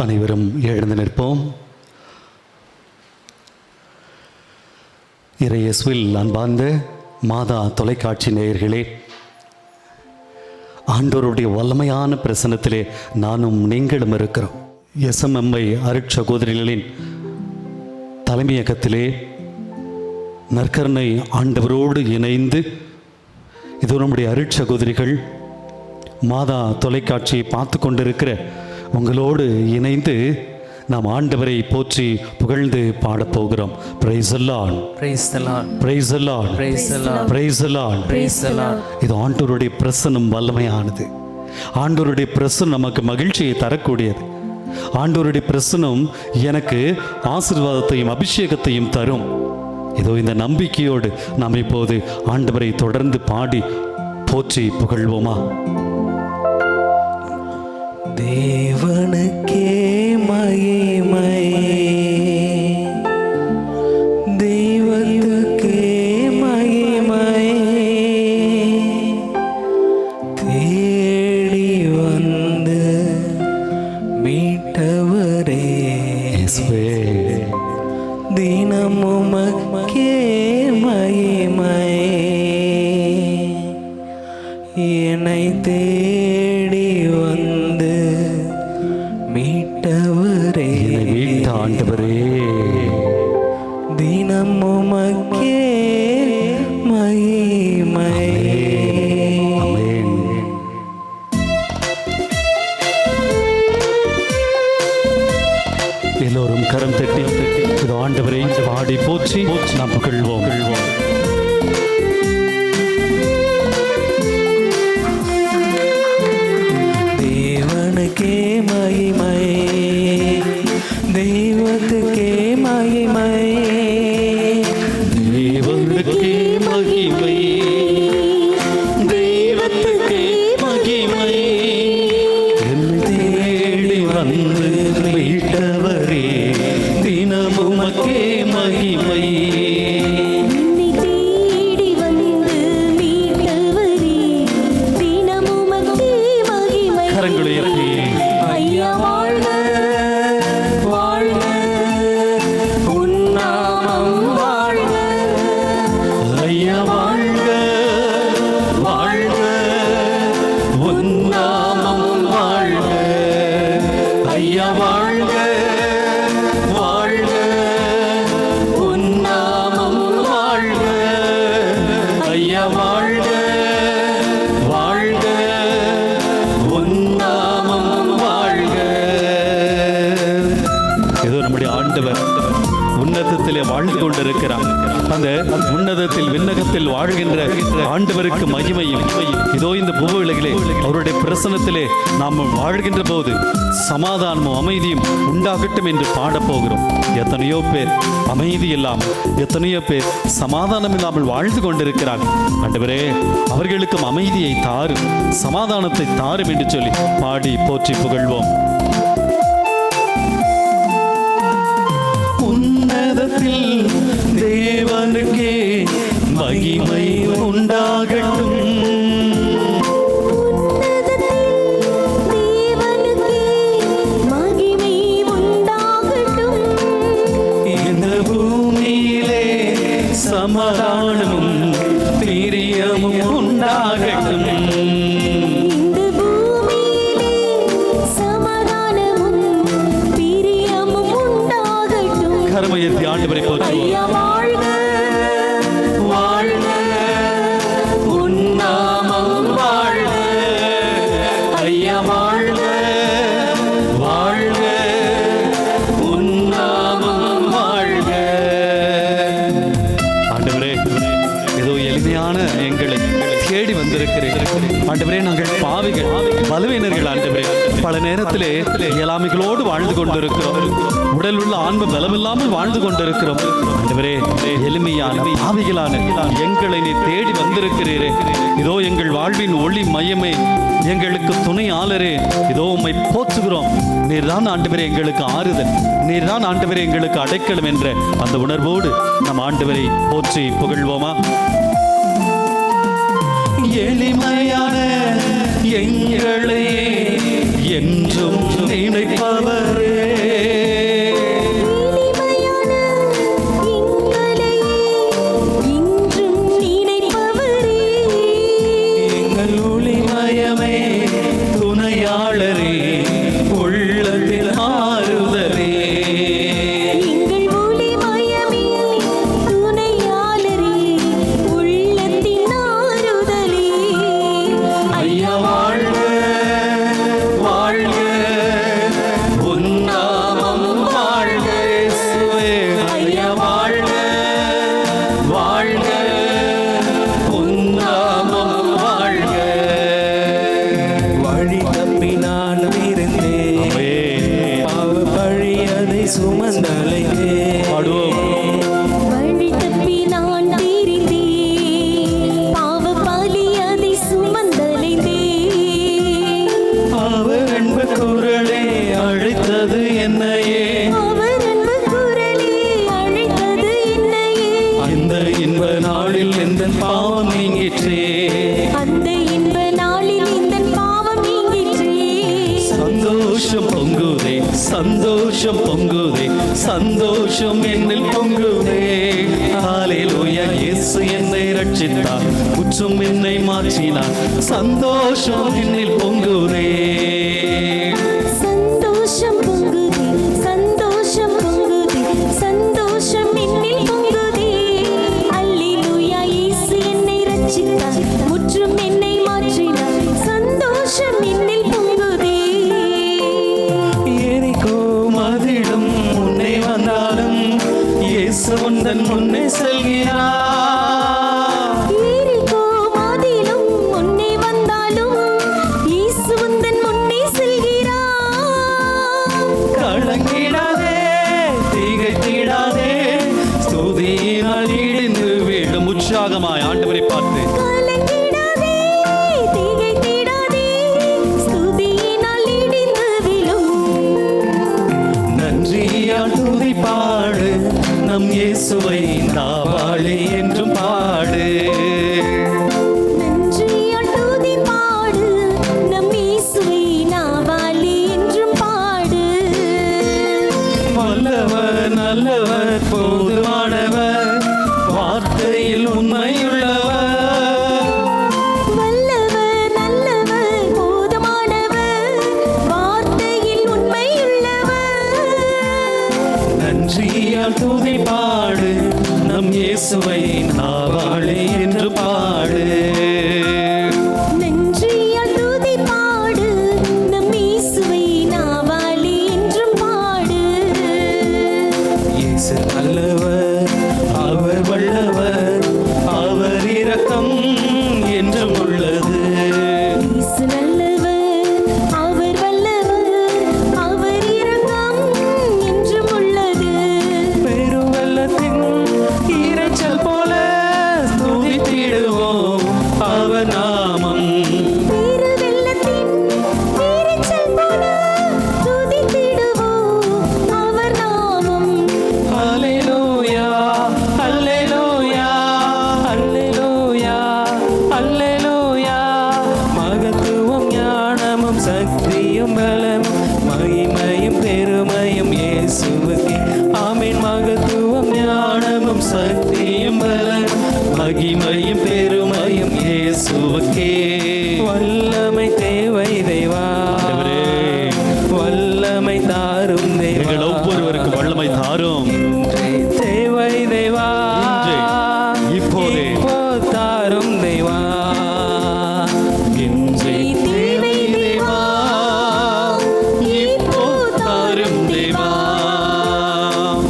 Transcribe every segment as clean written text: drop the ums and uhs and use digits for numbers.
அனைவரும் எழுந்து நிற்போம். இறையேசுவில் அன்பார்ந்த மாதா தொலைக்காட்சி நேயர்களே, ஆண்டவருடைய வல்லமையான பிரசன்னத்திலே நானும் நீங்களும் இருக்கிறோம். எஸ்எம்எம்ஐ அருட்சகோதரிகளின் தலைமையகத்திலே நற்கருணை ஆண்டவரோடு இணைந்து இது நம்முடைய அருட்சகோதரிகள் மாதா தொலைக்காட்சியை பார்த்து கொண்டிருக்கிற உங்களோடு இணைந்து நாம் ஆண்டவரை போற்றி புகழ்ந்து பாடப்போகிறோம். Praise the Lord, praise the Lord, praise the Lord, praise the Lord, praise the Lord, praise the Lord. இது ஆண்டவருடைய பிரசன்னம் வல்லமையானது. ஆண்டவருடைய பிரசன்னம் நமக்கு மகிழ்ச்சியை தரக்கூடியது. ஆண்டவருடைய பிரசன்னம் எனக்கு ஆசீர்வாதத்தையும் அபிஷேகத்தையும் தரும். இதோ இந்த நம்பிக்கையோடு நாம் இப்போது ஆண்டவரை தொடர்ந்து பாடி போற்றி புகழ்வோமா? தேவனுக்கே மகிமை, தெய்வத்துக்கே மகிமை, தேடி வந்து மீட்டவரே தினமும் உமக்கே மகிமை, என்னை தேடி வந்து மீட்டவரே, மீட்ட ஆண்டவரே, தினம் உமக்கே மகிமை. ஆமென். எல்லோரும் கரம் தட்டி இது ஆண்டவரை பாடி போற்றி நாம் புகழ்வோம். தேவனுக்கே மகிமை, தெய்வத்துக்கே மகிமை, தேவனுக்கே மகிமை, தெய்வத்துக்கே மகிமை, என்னை தேடி வந்து மீட்டவரே தினமும் உமக்கே மகிமை. கரங்களை உயர்த்தி ஐயா வாழ்க வாழ்க, உன்னாமம் வாழ்க, ஐயா வாழ்க வாழ்க, உன் நாமம் வாழ்க. ஐயா வாழ்க வாழ்க, உன் நாமம் வாழ்க. ஐயா வாழ்க வாழ்க, உன் நாமம் வாழ்க. ஏதோ நம்முடைய ஆண்டவர் உன்னதத்திலே வாழ்ந்து கொண்டிருக்கிறார். அந்த உன்னதத்தில் விண்ணகத்தில் வாழ்கின்ற ஆண்டவருக்கு மகிமையும் இதோ இந்த பூவுலகிலே அவருடைய பிரசன்னத்திலே நாம் வாழ்கின்ற போது சமாதானமும் அமைதியும் உண்டாகட்டும் என்று பாடப்போகிறோம். எத்தனையோ பேர் அமைதி இல்லாமல், எத்தனையோ பேர் சமாதானம் இல்லாமல் வாழ்ந்து கொண்டிருக்கிறார்கள். ஆண்டவரே, அவர்களுக்கும் அமைதியை தாரும், சமாதானத்தை தாரும் என்று சொல்லி பாடி போற்றி புகழ்வோம். உன்னதத்தில் தேவனுக்கே மகிமை உண்டாகட்டும். இந்த பூமியிலே சமாதானமும் பிரியமும் உண்டாகட்டும். கரமையர்த்தி ஆண்டவரை போற்றுவோம். வாழ்க உன் நாமம் வாழ்க. ஐயா வாழ்க வாழ்க, உன் நாமம் வாழ்க. ஆண்டவரே, ஏதோ எளிமையான எங்களை தேடி வந்திருக்கிறேன். ஆண்டவரே, நாங்கள் பாவிகள், பலவீனர்கள். ஆண்டவரே, பல நேரத்திலே இயலாமைகளோடு வாழ்ந்து கொண்டிருக்கிறோம். உடல் உள்ள ஆன்ம பலமில்லாமல் வாழ்ந்து கொண்டிருக்கிறோம். ஆண்டவரே, எளிமையான பாவிகளான எங்களை நீ தேடி வந்திருக்கிறீரே. இதோ எங்கள் வாழ்வின் ஒளி மையமே, எங்களுக்கு துணை ஆளரே, இதோ உம்மை போற்றுகிறோம். நீர்தான் ஆண்டவரே எங்களுக்கு ஆறுதல், நீர்தான் ஆண்டவரே எங்களுக்கு அடைக்கலம் என்ற அந்த உணர்வோடு நம் ஆண்டவரை போற்றி புகழ்வோமா? எளிமையான எங்களை என்றும் நினைப்பவரே, பாவம் நீங்கிற்றே. அந்த இன்ப நாளில் இந்த பாவம் நீங்கிற்றே. சந்தோஷம் பொங்குதே, சந்தோஷம் பொங்குதே, சந்தோஷம் என்னில் பொங்குதே. ஹல்லேலூயா, இயேசு என்னை ரட்சித்தார், முற்றும் என்னை மாற்றினார். சந்தோஷம் என்னில் பொங்குதே. சந்தோஷம் பொங்குதே, சந்தோஷம் பொங்குதே, சந்தோஷம் என்னில் பொங்குதே. அல்லேலூயா, இயேசு என்னை ரட்சித்தார், முற்றும் என்னை மாற்றினார். சந்தோஷம் என்னில் பொங்குதே. எரிகோ மதிலும் முன்னே வந்தாலும் இயேசு உந்தன் முன்னே செல்கிறார். எரிகோ மதிலும் முன்னே வந்தாலும் இயேசு உந்தன் முன்னே செல்கிறார். கலங்கிடாதே, திகைத்திடாதே, ஸ்துதியினால் இடிந்து விடும். உற்சாகமாய் ஆண்டவரை பார்த்து கலங்கிடாதே, திகைத்திடாதே, ஸ்துதியினால் இடிந்து விழும். நன்றியால் துதி பாடு, நம் இயேசுவை நாவாழி என்றும் பாடு. நன்றியால் துதி பாடு, நம் இயேசுவை நாவாலி என்றும் பாடு. வல்லவர் நல்லவர் போதுமானவர், வார்த்தையில் உண்மையுள்ளவர். வல்லவர் நல்லவர் போதுமானவர், வார்த்தையில் உண்மையுள்ளவர். நன்றியால் துதி பாடு, நம் இயேசுவை நாவாழி என்று பாடு. நன்றியால் துதி பாடு, நம் இயேசுவை நாவாலி என்றும் பாடு. இயேசு நல்லவர், அவர் வல்லவர், அவர் இரக்கம் என்றும் உள்ளது. இயேசு நல்லவர், அவர் வல்லவர், அவர் இரக்கம் என்றும் உள்ளது. பெருவெள்ளத்தின் இரைச்சல் போல துதித்திடுவோம் அவர் நாமம். பெருவெள்ளத்தின் இரைச்சல் போல துதித்திடுவோம் அவர் நாமம். ஹல்லேலூயா, ஹல்லேலூயா, ஹல்லேலூயா, ஹல்லேலூயா. மகத்துவம் ஞானமும் சக்தியும் பலமும் மகிமையும் பெருமையும் இயேசுவுக்கே. ஆமென். மகத்துவம் ஞானமும் சக்தியும் பலமும் மகிமையும் பெருமையும் இயேசுவுக்கே. வல்லமை தேவை தேவா, வல்லமை தாரும் தேவா. எங்கள் ஒவ்வொருவருக்கும் வல்லமை தாரும். தேவை தேவா, இன்றே, இப்போதே. இப்போ தாரும் தேவா. இன்றே தேவை தேவா, இப்போ தாரும் தேவா.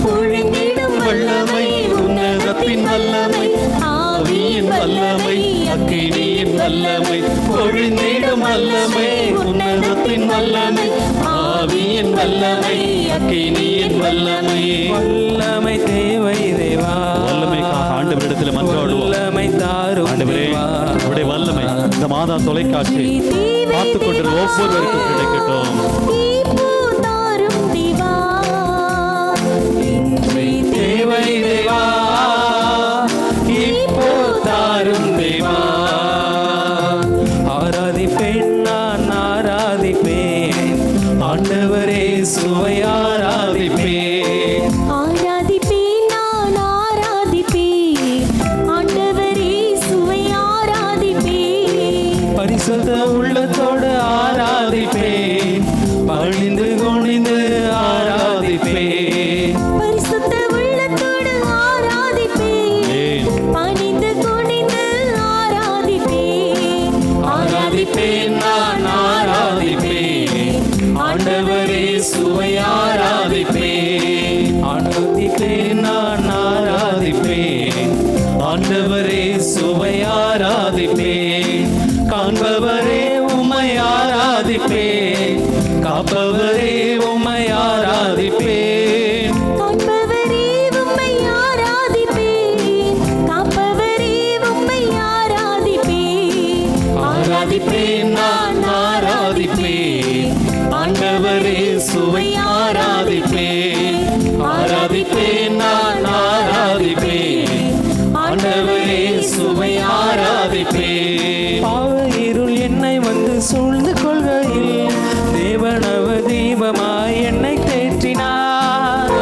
பொழிந்திடும் வல்லமை, உன்னதத்தின் வல்லமை, ஆவியின் வல்லமை, அக்கினியின் வல்லமை. பொழிந்திடும் வல்லமை, உன்னதத்தின் வல்லமை, ஆவியின் வல்லமை, அக்கினியின் வல்லமை. வல்லமை தேவை தேவா, வல்லமைக்காக ஆண்டவரிடத்தில் மன்றாடுவோம். வல்லமை தாரும் ஆண்டவரே, தேவா. உம்முடைய வல்லமை இந்த மாதா தொலைக்காட்சி பார்த்து கொண்டிருந்த ஒவ்வொருவருக்கும் கிடைக்கட்டும். இப்போ தாரும் தேவா. இன்றே தேவை தேவா, இப்போ தாரும் தேவா. ஆராதிப்பேன் நான் ஆராதிப்பேன், ஆண்டவரே சுவை ஆராதிப்பேன். ஆராதிப்பேன் நான் ஆராதிப்பேன், ஆண்டவரே சுவை ஆராதிப்பேன். பரிசுத்த உள்ளத்தோடு ஆராதிப்பேன், பணிந்து குனிந்து ஆராதிப்பேன். பரிசுத்த உள்ளத்தோடு ஆராதிப்பேன், ஏன்? பணிந்து குனிந்து ஆராதிப்பேன். ஆராதிப்பேன் நான் ஆராதிப்பேன், ஆண்டவரே சுவை ஆராதிப்பேன். ஆராதிப்பேன் நான் ஆராதிப்பேன், ஆண்டவரே சுவை ஆராதிப்பேன். காண்பவரே உம்மை ஆராதிப்பேன், காப்பவரே உம்மை ஆராதிப்பேன். காண்பவரே உம்மை ஆராதிப்பேன், காப்பவரே உம்மை ஆராதிப்பேன். ஆராதிப்பேன் நான் ஆராதிப்பேன், ஆண்டவரே சுவை ஆராதிப்பேன். ஆராதிப்பேன் நான் ஆராதிப்பேன், ஆண்டவரே சுவை ஆராதிப்பேன். ஆராதிப்பேன். பாவ இருள் என்னை வந்து சூழ்ந்து கொள்கையில் தேவனவ தீபமாய் என்னை தேற்றினார்.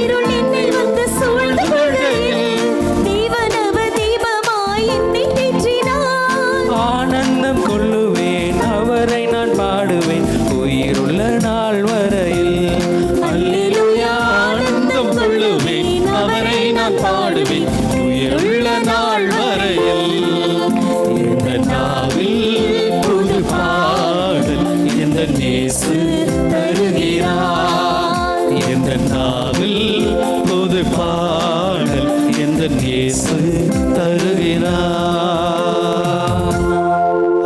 இருள் என்னை வந்து சூழ்ந்து கொள்கையில் தேவனவ தீபமாய் என்னை தேற்றினார். ஆனந்தம் கொள்ளுவேன், அவரை நான் பாடுவேன் உயிருள்ள நாள் வரையில். அல்லேலூயா, ஆனந்தம் கொள்ளுவேன், அவரை நான் பாடுவேன் உயிருள்ள நாள் வரையில். இந்த நாவில் புது பாடல் எந்த நேசு தருகிறார். இந்த நாவில் புது பாடல் எந்த நேசு தருகிறார்.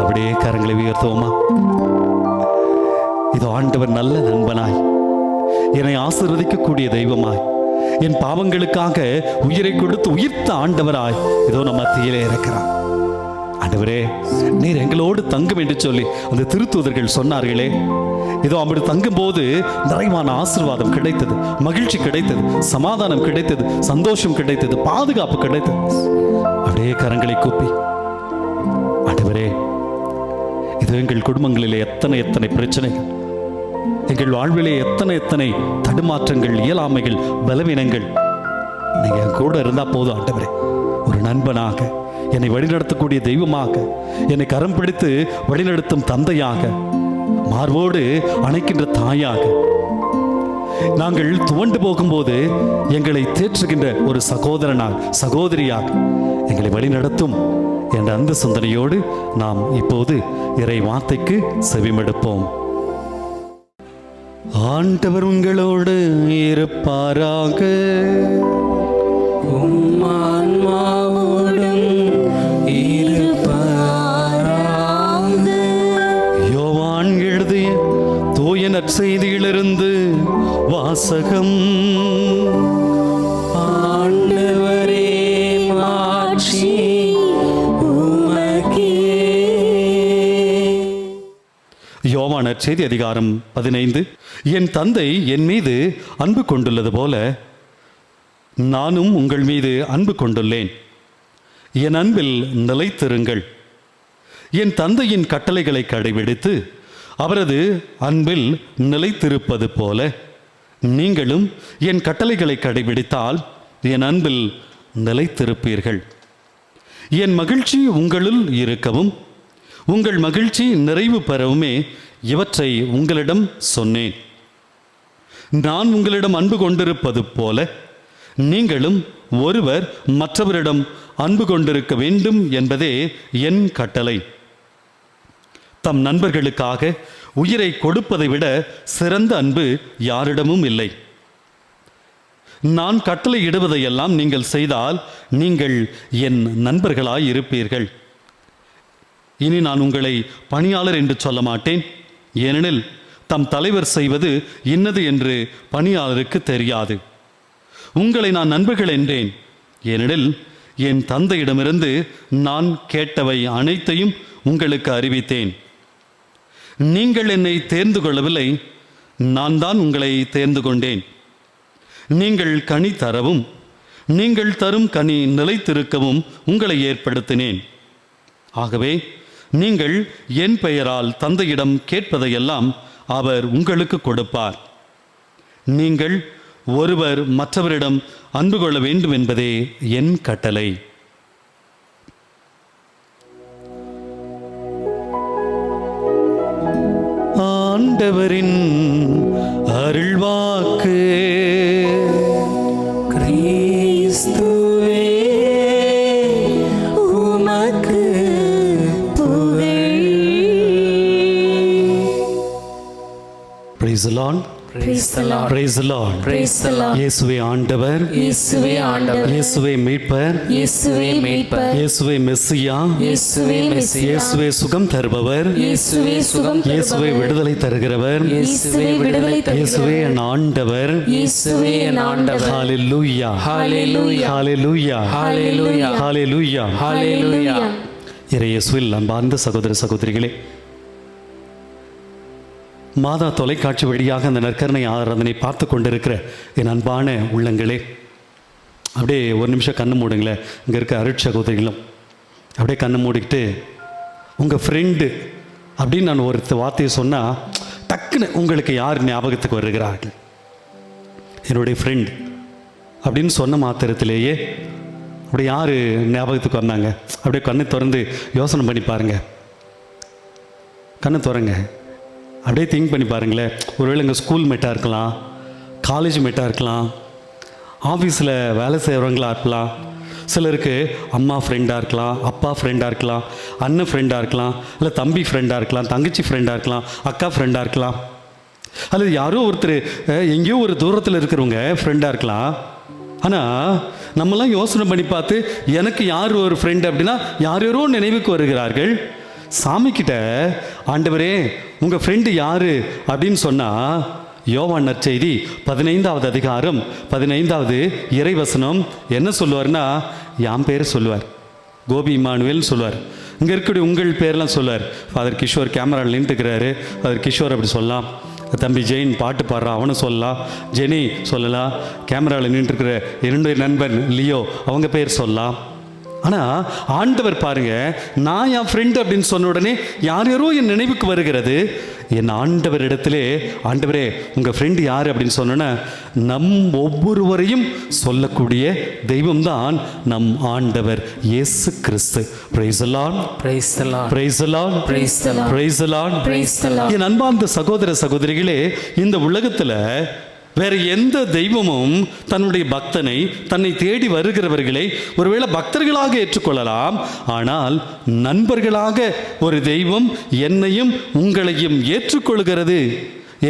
அப்படியே கரங்களை உயர்த்துவோமா? இது ஆண்டவர் நல்ல நண்பனாய், என்னை ஆசீர்வதிக்கக்கூடிய தெய்வமாய், என் பாவங்களுக்காக உயிரை கொடுத்து உயிர்த்த ஆண்டவராய் இதோ நம்ம மத்தியிலே இருக்கிறார். ஆண்டவரே, நீர் எங்களோடு தங்கும் என்று சொல்லி அந்த திருத்தூதர்கள் சொன்னார்களே, இதோ அப்படி தங்கும் போது நிறைவான ஆசீர்வாதம் கிடைத்தது, மகிழ்ச்சி கிடைத்தது, சமாதானம் கிடைத்தது, சந்தோஷம் கிடைத்தது, பாதுகாப்பு கிடைத்தது. அப்படியே கரங்களை கூப்பி, ஆண்டவரே, இது எங்கள் குடும்பங்களிலே எத்தனை எத்தனை பிரச்சனைகள், எங்கள் வாழ்விலே எத்தனை தடுமாற்றங்கள், இயலாமைகள், பலவீனங்கள், நீங்க என் கூட இருந்தா போதும் ஆண்டவரே. ஒரு நண்பனாக, என்னை வழிநடத்தக்கூடிய தெய்வமாக, என்னை கரம் பிடித்து வழிநடத்தும் தந்தையாக, மார்போடு அணைக்கின்ற தாயாக, நாங்கள் துவண்டு போகும்போது எங்களை தேற்றுகின்ற ஒரு சகோதரனாக, சகோதரியாக எங்களை வழிநடத்தும் என்ற அந்த சிந்தனையோடு நாம் இப்போது இறை வார்த்தைக்கு செவிமடுப்போம். ஆண்டவர் உங்களோடு இருப்பாராக. உம்மான்மாவோடும் இருப்பாராக. யோவான் எழுதிய தூய நற்செய்தியிலிருந்து வாசகம். ஆண்டவரே, மாட்சி உமக்கே. யோவான் நற்செய்தி அதிகாரம் 15. என் தந்தை என் மீது அன்பு கொண்டுள்ளது போல நானும் உங்கள் மீது அன்பு கொண்டுள்ளேன். என் அன்பில் நிலைத்திருங்கள். என் தந்தையின் கட்டளைகளை கடைபிடித்து அவரது அன்பில் நிலைத்திருப்பது போல நீங்களும் என் கட்டளைகளை கடைபிடித்தால் என் அன்பில் நிலைத்திருப்பீர்கள். என் மகிழ்ச்சி உங்களுள் இருக்கவும் உங்கள் மகிழ்ச்சி நிறைவு பெறவுமே இவற்றை உங்களிடம் சொன்னேன். நான் உங்களிடம் அன்பு கொண்டிருப்பது போல நீங்களும் ஒருவர் மற்றவரிடம் அன்பு கொண்டிருக்க வேண்டும் என்பதே என் கட்டளை. தம் நண்பர்களுக்காக உயிரை கொடுப்பதை விட சிறந்த அன்பு யாரிடமும் இல்லை. நான் கட்டளை இடுவதையெல்லாம் நீங்கள் செய்தால் நீங்கள் என் நண்பர்களாய் இருப்பீர்கள். இனி நான் உங்களை பணியாளர் என்று சொல்ல மாட்டேன், ஏனெனில் தம் தலைவர் செய்வது இன்னது என்று பணியாளருக்கு தெரியாது. உங்களை நான் நண்பர்கள் என்றேன், ஏனெனில் என் தந்தையிடமிருந்து நான் கேட்டவை அனைத்தையும் உங்களுக்கு அறிவித்தேன். நீங்கள் என்னை தேர்ந்து கொள்ளவில்லை, நான் தான் உங்களை தேர்ந்து கொண்டேன். நீங்கள் கனி தரவும் நீங்கள் தரும் கனி நிலைத்திருக்கவும் உங்களை ஏற்படுத்தினேன். ஆகவே நீங்கள் என் பெயரால் தந்தையிடம் கேட்பதையெல்லாம் அவர் உங்களுக்கு கொடுப்பார். நீங்கள் ஒருவர் மற்றவரிடம் அன்பு கொள்ள வேண்டும் என்பதே என் கட்டளை. ஆண்டவரின் அருள்வாக்கு. கிறிஸ்துவே உமக்கு புகழ். Praise the Lord. Praise the Lord. Praise the Lord. Praise the Lord. இயேசுவே ஆண்டவர், இயேசுவே ஆண்டவர், இயேசுவே மீட்பர், இயேசுவே மீட்பர், இயேசுவே மெஸ்ஸியா, இயேசுவே மெசியா, இயேசுவே சுகம் தருபவர், இயேசுவே சுகம் இயேசுவே தருபவர், விடுதலை தருகிறவர், இயேசுவே விடுதலை இயேசுவே தருகிறவர், என் ஆண்டவர். இயேசுவே என் ஆண்டவர். ஹalleluya, ஹalleluya, ஹalleluya, ஹalleluya, ஹalleluya. ஹalleluya. இயேசுவில் அன்பார்ந்த சகோதர சகோதரிகளே, மாதா தொலைக்காட்சி வழியாக அந்த நற்கருணை ஆராதனை பார்த்து கொண்டிருக்கிற என் அன்பான உள்ளங்களே, அப்படியே ஒரு நிமிஷம் கண்ணு மூடுங்களேன். இங்கே இருக்க அருட்சகோதரிகளும் அப்படியே கண்ணை மூடிக்கிட்டு உங்கள் ஃப்ரெண்டு அப்படின்னு நான் ஒரு வார்த்தையை சொன்னால் டக்குன்னு உங்களுக்கு யார் ஞாபகத்துக்கு வருகிறார்கள்? என்னுடைய ஃப்ரெண்ட் அப்படின்னு சொன்ன மாத்திரத்திலேயே அப்படி யார் ஞாபகத்துக்கு வந்தாங்க? அப்படியே கண்ணை திறந்து யோசனை பண்ணி பாருங்கள். கண்ணை திறங்க, அப்படியே திங்க் பண்ணி பாருங்களேன். ஒருவேளை எங்கள் ஸ்கூல் மேட்டாக இருக்கலாம், காலேஜ் மேட்டாக இருக்கலாம், ஆஃபீஸில் வேலை செய்கிறவங்களா இருக்கலாம், சிலருக்கு அம்மா ஃப்ரெண்டாக இருக்கலாம், அப்பா ஃப்ரெண்டாக இருக்கலாம், அண்ணன் ஃப்ரெண்டாக இருக்கலாம், இல்லை தம்பி ஃப்ரெண்டாக இருக்கலாம், தங்கச்சி ஃப்ரெண்டாக இருக்கலாம், அக்கா ஃப்ரெண்டாக இருக்கலாம், அல்லது யாரோ ஒருத்தர் எங்கேயோ ஒரு தூரத்தில் இருக்கிறவங்க ஃப்ரெண்டாக இருக்கலாம். ஆனால் நம்மளாம் யோசனை பண்ணி பார்த்து எனக்கு யார் ஒரு ஃப்ரெண்டு அப்படின்னா யாரோ நினைவுக்கு வருகிறார்கள். சாமிக்கிட்ட ஆண்டவரே உங்கள் ஃப்ரெண்டு யார் அப்படின்னு சொன்னால் யோவான் நற்செய்தி 15வது அதிகாரம் 15வது இறைவசனம் என்ன சொல்லுவார்னா என் பேர் சொல்லுவார், கோபி இமானுவேல் சொல்லுவார். இங்கே இருக்கக்கூடிய உங்கள் பேர்லாம் சொல்லுவார். ஃபாதர் கிஷோர் கேமராவில் நின்றுக்கிறாரு, ஃபாதர் கிஷோர் அப்படி சொல்லலாம். தம்பி ஜெயின் பாட்டு பாடுறான், அவனை சொல்லலாம். ஜெனி சொல்லலாம். கேமராவில் நின்றுருக்கிற என்னுடைய நண்பன் லியோ அவங்க பேர் சொல்லலாம். ஆனால் ஆண்டவர் பாருங்க, நான் என் ஃப்ரெண்டு அப்படின்னு சொன்ன உடனே யாரோ என் நினைவுக்கு வருகிறது. என் ஆண்டவரிடத்திலே ஆண்டவரே உங்கள் ஃப்ரெண்டு யார் அப்படின்னு சொன்னோன்னா நம் ஒவ்வொருவரையும் சொல்லக்கூடிய தெய்வம்தான் நம் ஆண்டவர் இயேசு கிறிஸ்து. Praise the Lord, Praise the Lord. Praise the Lord, Praise the Lord. Praise the Lord. Praise the Lord. என் அன்பார்ந்த சகோதர சகோதரிகளே, இந்த உலகத்தில் வேற எந்த தெய்வமும் தன்னுடைய பக்தனை தன்னை தேடி வருகிறவர்களை ஒருவேளை பக்தர்களாக ஏற்றுக்கொள்ளலாம். ஆனால் நண்பர்களாக ஒரு தெய்வம் என்னையும் உங்களையும் ஏற்றுக்கொள்கிறது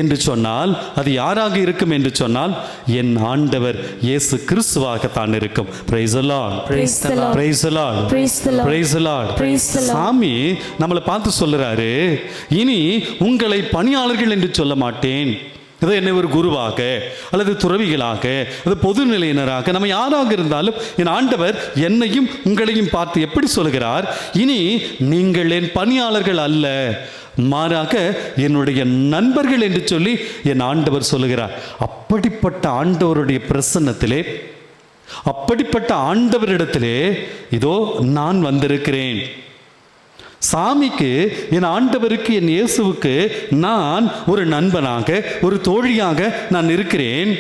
என்று சொன்னால் அது யாராக இருக்கும் என்று சொன்னால் என் ஆண்டவர் இயேசு கிறிஸ்துவாகத்தான் இருக்கும். Price the Lord, Praise the Lord. Praise the Lord, Praise the Lord. Praise the Lord. Praise the Lord. சாமி நம்மளை பார்த்து சொல்லுறாரு, இனி உங்களை பணியாளர்கள் என்று சொல்ல மாட்டேன். ஏதோ என்னை ஒரு குருவாக அல்லது துறவிகளாக அது பொதுநிலையினராக நம்ம யாராக இருந்தாலும் என் ஆண்டவர் என்னையும் உங்களையும் பார்த்து எப்படி சொல்கிறார்? இனி நீங்கள் என் பணியாளர்கள் அல்ல, மாறாக என்னுடைய நண்பர்கள் என்று சொல்லி என் ஆண்டவர் சொல்லுகிறார். அப்படிப்பட்ட ஆண்டவருடைய பிரசன்னத்திலே, அப்படிப்பட்ட ஆண்டவரிடத்திலே இதோ நான் வந்திருக்கிறேன். சாமிக்கு, என் ஆண்டவருக்கு, என் இயேசுவுக்கு நான் ஒரு நண்பனாக ஒரு தோழியாக நான் இருக்கிறேன்.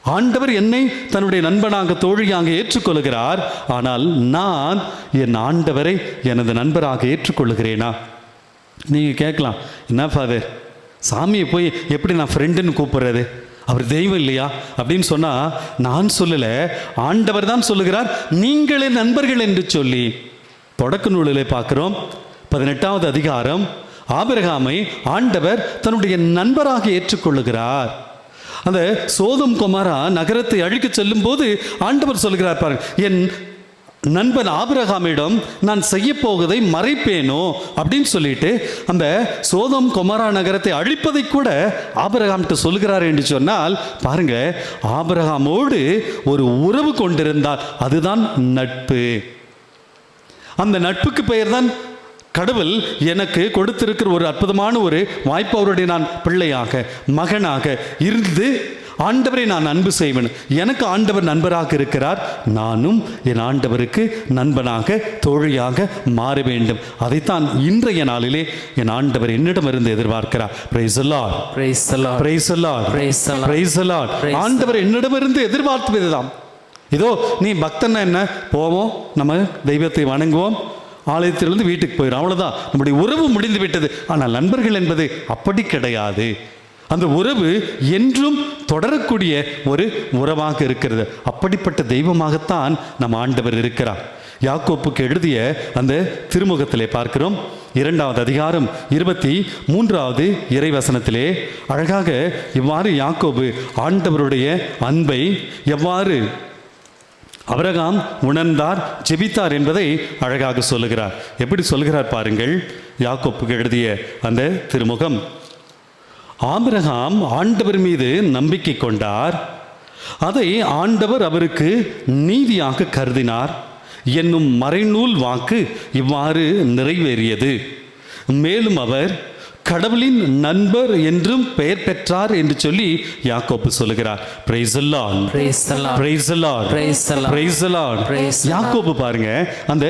ஆண்டவர் என்னை தன்னுடைய நண்பனாக தோழியாக ஏற்றுக்கொள்கிறார். ஆனால் நான் என் ஆண்டவரை எனது நண்பராக ஏற்றுக்கொள்கிறேனா? நீங்கள் கேட்கலாம், என்ன ஃபாதர் சாமியை போய் எப்படி நான் ஃப்ரெண்டுன்னு கூப்பிடுறது, அவர் தெய்வம் இல்லையா அப்படின்னு சொன்னால் நான் சொல்லலை, ஆண்டவர் தான் சொல்லுகிறார் நீங்களே நண்பர்கள் என்று சொல்லி. தொடக்க நூலிலே பார்க்கிறோம் 18வது அதிகாரம் ஆபிரகாமை ஆண்டவர் தன்னுடைய நண்பராக ஏற்றுக்கொள்ளுகிறார். அந்த சோதம் கொமாரா நகரத்தை அழிக்க செல்லும் போது ஆண்டவர் சொல்கிறார் பாருங்க, என் நண்பன் ஆபிரகாமிடம் நான் செய்ய போவதை மறைப்பேனோ அப்படின்னு சொல்லிட்டு அந்த சோதம் கொமாரா நகரத்தை அழிப்பதை கூட ஆபிரகாம்கிட்ட சொல்கிறார் என்று சொன்னால் பாருங்க, ஆபிரகாமோடு ஒரு உறவு கொண்டிருந்தால் அதுதான் நட்பு. அந்த நட்புக்கு பெயர் தான் கடவுள் எனக்கு கொடுத்திருக்கிற ஒரு அற்புதமான ஒரு வாய்ப்பு. அவருடைய நான் பிள்ளையாக மகனாக இருந்து ஆண்டவரை நான் அன்பு செய்வேன். எனக்கு ஆண்டவர் நண்பராக இருக்கிறார், நானும் என் ஆண்டவருக்கு நண்பனாக தோழியாக மாற வேண்டும். அதைத்தான் இன்றைய நாளிலே என் ஆண்டவர் என்னிடமிருந்து எதிர்பார்க்கிறார். Price the Lord, Praise the Lord. Praise the Lord, Praise the Lord. Praise the Lord. Praise the ஆண்டவர் என்னிடமிருந்து எதிர்பார்ப்பதுதான். இதோ நீ பக்தன்னா என்ன, போவோம் நம்ம தெய்வத்தை வணங்குவோம், ஆலயத்திலிருந்து வீட்டுக்கு போயிடும், அவ்வளோதான், நம்முடைய உறவு முடிந்து விட்டது. ஆனால் நண்பர்கள் என்பது அப்படி கிடையாது. அந்த உறவு என்றும் தொடரக்கூடிய ஒரு உறவாக இருக்கிறது. அப்படிப்பட்ட தெய்வமாகத்தான் நம் ஆண்டவர் இருக்கிறார். யாக்கோப்புக்கு எழுதிய அந்த திருமுகத்திலே பார்க்கிறோம் 2வது அதிகாரம் 23வது இறைவசனத்திலே அழகாக இவ்வாறு யாக்கோபு ஆண்டவருடைய அன்பை எவ்வாறு ஆபிரகாம் உணர்ந்தார், ஜெபித்தார் என்பதை அழகாக சொல்லுகிறார். எப்படி சொல்லுகிறார் பாருங்கள். யாக்கோப்புக்கு எழுதிய அந்த திருமுகம், ஆபிரகாம் ஆண்டவர் மீது நம்பிக்கை கொண்டார், அதை ஆண்டவர் அவருக்கு நீதியாக கருதினார் என்னும் மறைநூல் வாக்கு இவ்வாறு நிறைவேறியது. மேலும் அவர் கடவுளின் நண்பர் என்றும் பெயர் பெற்றார் என்று சொல்லி யாக்கோபு சொல்லுகிறார். Praise the Lord, Praise the Lord. Praise the Lord, Praise the Lord. Praise the Lord. Praise the Lord. யாக்கோபு பாருங்க, அந்த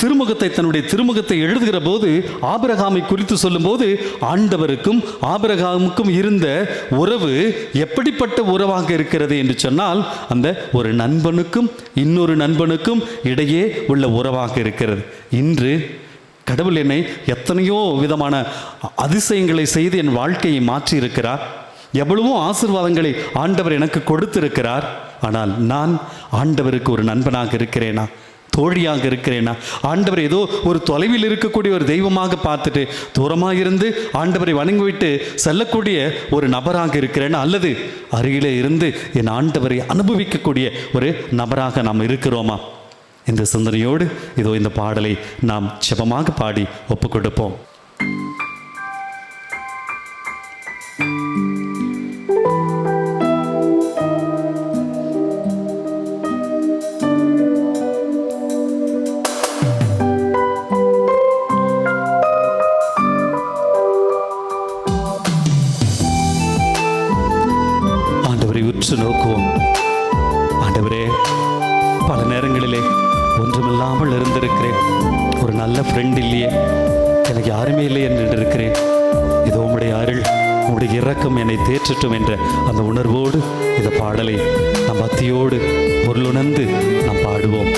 திருமுகத்தை தன்னுடைய திருமுகத்தை எழுதுகிற போது ஆபிரகாமை குறித்து சொல்லும்போது ஆண்டவருக்கும் ஆபிரகாமுக்கும் இருந்த உறவு எப்படிப்பட்ட உறவாக இருக்கிறது என்று சொன்னால் அந்த ஒரு நண்பனுக்கும் இன்னொரு நண்பனுக்கும் இடையே உள்ள உறவாக இருக்கிறது. இன்று கடவுள் என்னை எத்தனையோ விதமான அதிசயங்களை செய்து என் வாழ்க்கையை மாற்றி இருக்கிறார். எவ்வளவோ ஆசீர்வாதங்களை ஆண்டவர் எனக்கு கொடுத்திருக்கிறார். ஆனால் நான் ஆண்டவருக்கு ஒரு நண்பனாக இருக்கிறேனா, தோழியாக இருக்கிறேனா? ஆண்டவர் ஏதோ ஒரு தொலைவில் இருக்கக்கூடிய ஒரு தெய்வமாக பார்த்துட்டு தூரமாக இருந்து ஆண்டவரை வணங்கிவிட்டு செல்லக்கூடிய ஒரு நபராக இருக்கிறேனா, அல்லது அருகிலே இருந்து என் ஆண்டவரை அனுபவிக்கக்கூடிய ஒரு நபராக நாம் இருக்கிறோமா? இந்த சிந்தனையோடு இதோ இந்த பாடலை நாம் ஜெபமாக பாடி ஒப்புக் கொடுப்போம். உற்று நோக்குவோம். ஆண்டவரே, பல நேரங்களிலே ஒன்றுமில்லாமல் இருந்திருக்கிறேன். ஒரு நல்ல ஃப்ரெண்ட் இல்லையே, எனக்கு யாருமே இல்லை என்று இருக்கிறேன். இதோ உம்முடைய அருள், உம்முடைய இரக்கம் என்னை தேற்றட்டும் என்ற அந்த உணர்வோடு இந்த பாடலை நம் பக்தியோடு பொருளுணர்ந்து நாம் பாடுவோம்.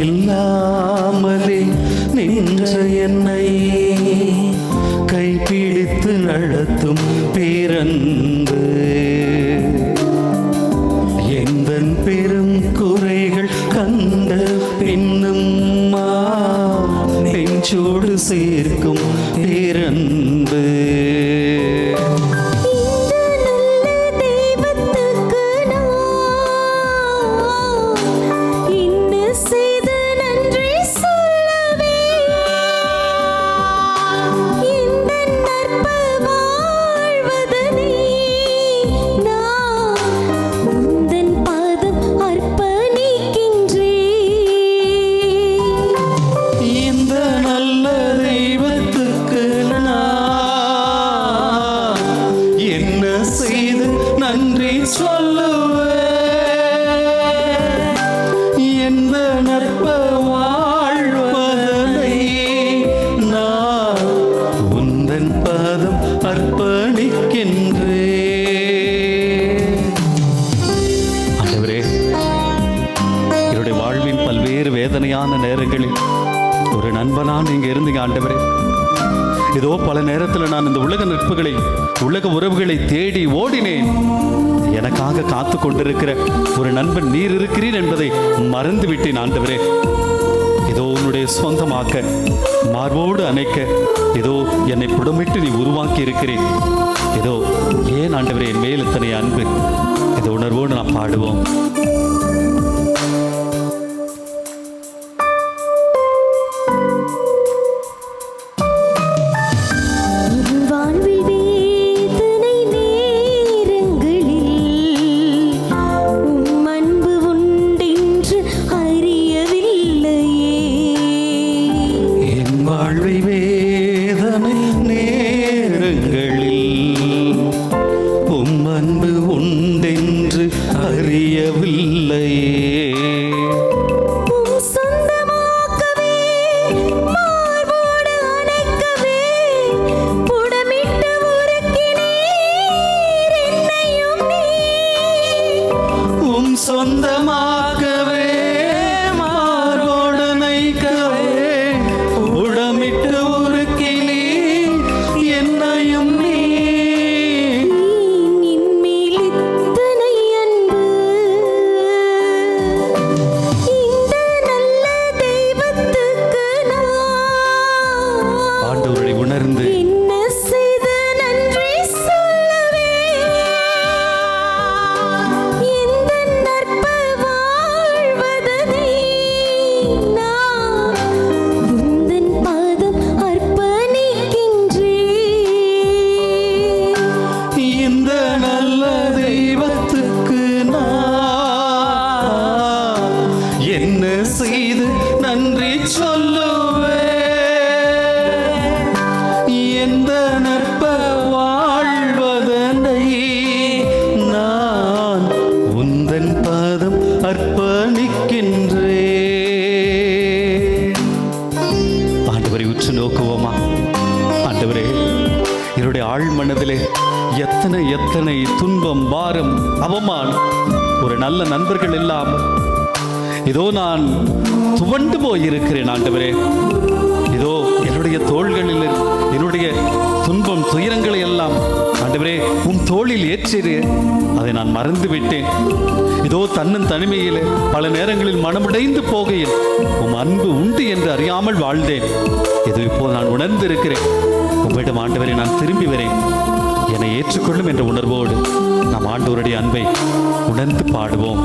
இல்லாமலே நின்ற என்னை கைப்பிடித்து நடத்தும் பேரன்பு, எந்தன் பெரும் குறைகள் கண்ட பின்னும் நெஞ்சோடு சேர்க்கும் பேரன்பு. வேதனையான நேரங்களில் ஒரு நண்பனா நீங்க இருந்தீங்க ஆண்டவரே. இதோ பல நேரத்தில் நான் இந்த உலக நட்புகளை, உலக உறவுகளை தேடி ஓடினேன். எனக்காக காத்து கொண்டிருக்கிற ஒரு நண்பன் நீர் இருக்கிறீர் என்பதை மறந்து விட்டேன் ஆண்டவரே. இதோ உன்னுடைய சொந்தமாக்க, மார்போடு அணைக்க இதோ என்னை புடமிட்டு நீ உருவாக்கி இருக்கிறேன். இதோ ஏன் ஆண்டவரே என் மேல் இத்தனை அன்பு? இந்த உணர்வோடு நான் பாடுவோம். சொந்தமாகவே மார்போடு நைக்கவே உடமிட்டு உருக்கினே என்னையும் நீ. ஆண்டவரை உணர்ந்து அர்ப்பணிக்கின்றே. ஆண்டவரை உற்று நோக்குவோமா? ஆண்டவரே, என்னுடைய ஆழ் மனதிலே எத்தனை எத்தனை துன்பம், பாரம், அவமானம், ஒரு நல்ல நண்பர்கள் இல்லாமல் இதோ நான் துவண்டு போயிருக்கிறேன். ஆண்டவரே, இதோ என்னுடைய தோள்களில் என்னுடைய துன்பம், துயரங்களை எல்லாம் ஆண்டவரே உன் தோளில் ஏற்றிரு. அதை நான் மறந்து விட்டேன். இதோ தன்னன் தனிமையில் பல நேரங்களில் மனமுடைந்து போகையில் உம் அன்பு உண்டு என்று அறியாமல் வாழ்ந்தேன். இது இப்போது நான் உணர்ந்திருக்கிறேன். உம்மிடம் ஆண்டவரை நான் திரும்பி வரேன். என்னை ஏற்றுக்கொள்ளும் என்ற உணர்வோடு நாம் ஆண்டவருடைய அன்பை உணர்ந்து பாடுவோம்.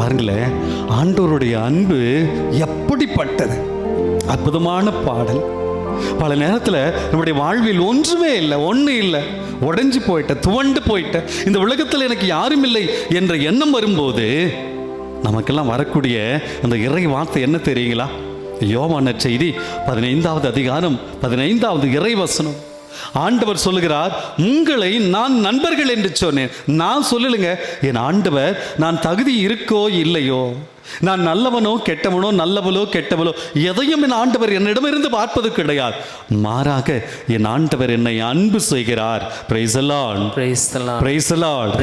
பாருங்களேன், ஆண்டவருடைய அன்பு எப்படிப்பட்டது! அற்புதமான பாடல். பல நேரத்தில் நம்முடைய வாழ்வில் ஒன்றுமே இல்லை, ஒன்று இல்லை, உடைஞ்சு போயிட்ட, துவண்டு போயிட்ட, இந்த உலகத்தில் எனக்கு யாரும் இல்லை என்ற எண்ணம் வரும்போது நமக்கெல்லாம் வரக்கூடிய அந்த இறை வார்த்தை என்ன தெரியுங்களா? யோவான் நற்செய்தி 15வது அதிகாரம் 15வது இறை வசனம். ஆண்டவர் சொல்லுகிறார், உங்களை நான் நண்பர்கள் என்று சொன்னேன். நான் சொல்லலுங்க, என் ஆண்டவர் நான் தகுதி இருக்கோ இல்லையோ, நான் நல்லவனோ கெட்டவனோ, நல்லவளோ கெட்டவளோ, எதையும் என் ஆண்டவர் என்னிடமிருந்து பார்ப்பது கிடையாது. மாறாக என் ஆண்டவர் என்னை அன்பு செய்கிறார். Praise the Lord, praise the Lord, praise the Lord,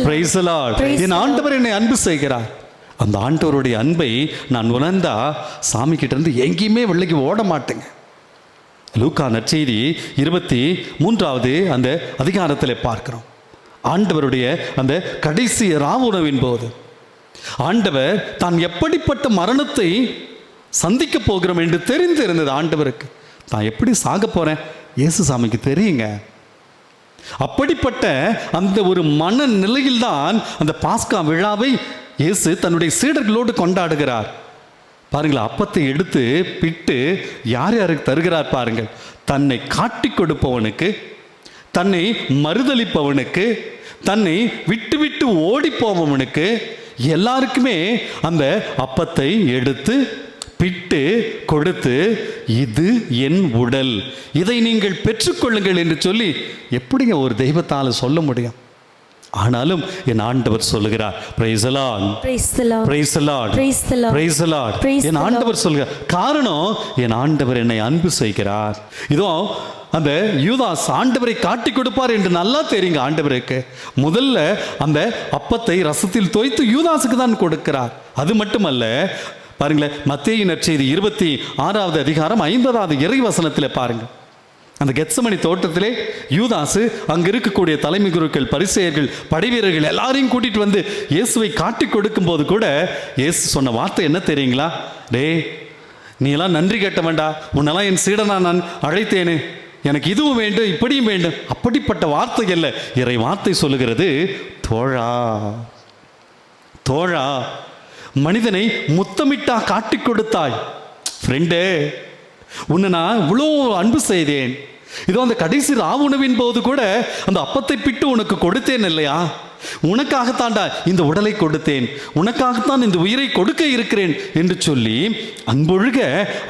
praise the Lord. என் ஆண்டவர் என்னை அன்பு செய்கிறார். அந்த ஆண்டவருடைய அன்பை நான் உணர்ந்தா சாமி கிட்ட இருந்து எங்கேயுமே வெள்ளைக்கு ஓட மாட்டேங்க. லூக்கா நற்செய்தி 23வது அந்த அதிகாரத்தில் பார்க்கிறோம். ஆண்டவருடைய அந்த கடைசி ராவுணவின் போது ஆண்டவர் தான் எப்படிப்பட்ட மரணத்தை சந்திக்க போகிறோம் என்று தெரிந்திருந்தது ஆண்டவருக்கு. நான் எப்படி சாக போறேன் இயேசு சாமிக்கு தெரியுங்க. அப்படிப்பட்ட அந்த ஒரு மன நிலையில்தான் அந்த பாஸ்கா விழாவை இயேசு தன்னுடைய சீடர்களோடு கொண்டாடுகிறார். பாருங்கள், அப்பத்தை எடுத்து பிட்டு யார் யாருக்கு தருகிறார் பாருங்கள். தன்னை காட்டி கொடுப்பவனுக்கு, தன்னை மறுதளிப்பவனுக்கு, தன்னை விட்டு விட்டு ஓடி போபவனுக்கு எல்லாருக்குமே அந்த அப்பத்தை எடுத்து பிட்டு கொடுத்து, இது என் உடல், இதை நீங்கள் பெற்றுக்கொள்ளுங்கள் என்று சொல்லி எப்படிங்க ஒரு தெய்வத்தால் சொல்ல முடியும்? ஆனாலும் என் ஆண்டவர் சொல்லுகிறார், praise the Lord, praise the Lord, praise the Lord, praise the Lord. என் ஆண்டவர் சொல்லுகிறார். காரணம், என் ஆண்டவர் என்னை அன்பு செய்கிறார். இதோ அந்த யூதாஸ் ஆண்டவரை காட்டி கொடுப்பார் என்று நல்லா தெரியுங்க ஆண்டவருக்கு. முதல்ல அந்த அப்பத்தை ரசத்தில் தோய்த்து யூதாஸுக்கு தான் கொடுக்கிறார். அது மட்டுமல்ல, பாருங்களேன், மத்தேயு நற்செய்தி 26வது அதிகாரம் 50வது இறை வசனத்தில் பாருங்க. அந்த கெத்சமனி தோட்டத்திலே யூதாசு அங்கே இருக்கக்கூடிய தலைமை குருக்கள், பரிசேயர்கள், படைவீரர்கள் எல்லாரையும் கூட்டிட்டு வந்து இயேசுவை காட்டி கொடுக்கும் போது கூட இயேசு சொன்ன வார்த்தை என்ன தெரியுங்களா? டே, நீ எல்லாம் நன்றி கேட்டவன்டா, உன்னெல்லாம் என் சீடனா நான் அழைத்தேனே, எனக்கு இதுவும் வேண்டும் இப்படியும் வேண்டும். அப்படிப்பட்ட வார்த்தை அல்ல, இறை வார்த்தை சொல்லுகிறது, தோழா தோழா, மனிதனை முத்தமிட்டா காட்டிக் கொடுத்தாய். ஃப்ரெண்டே, உன்னை நான் இவ்வளோ அன்பு செய்தேன். இதோ அந்த கடைசி ராவுணவின் போது கூட அந்த அப்பத்தை பிட்டு உனக்கு கொடுத்தேன் இல்லையா? உனக்காகத்தாண்டா இந்த உடலை கொடுத்தேன், உனக்காகத்தான் இந்த உயிரை கொடுக்க இருக்கிறேன் என்று சொல்லி அன்பொழுக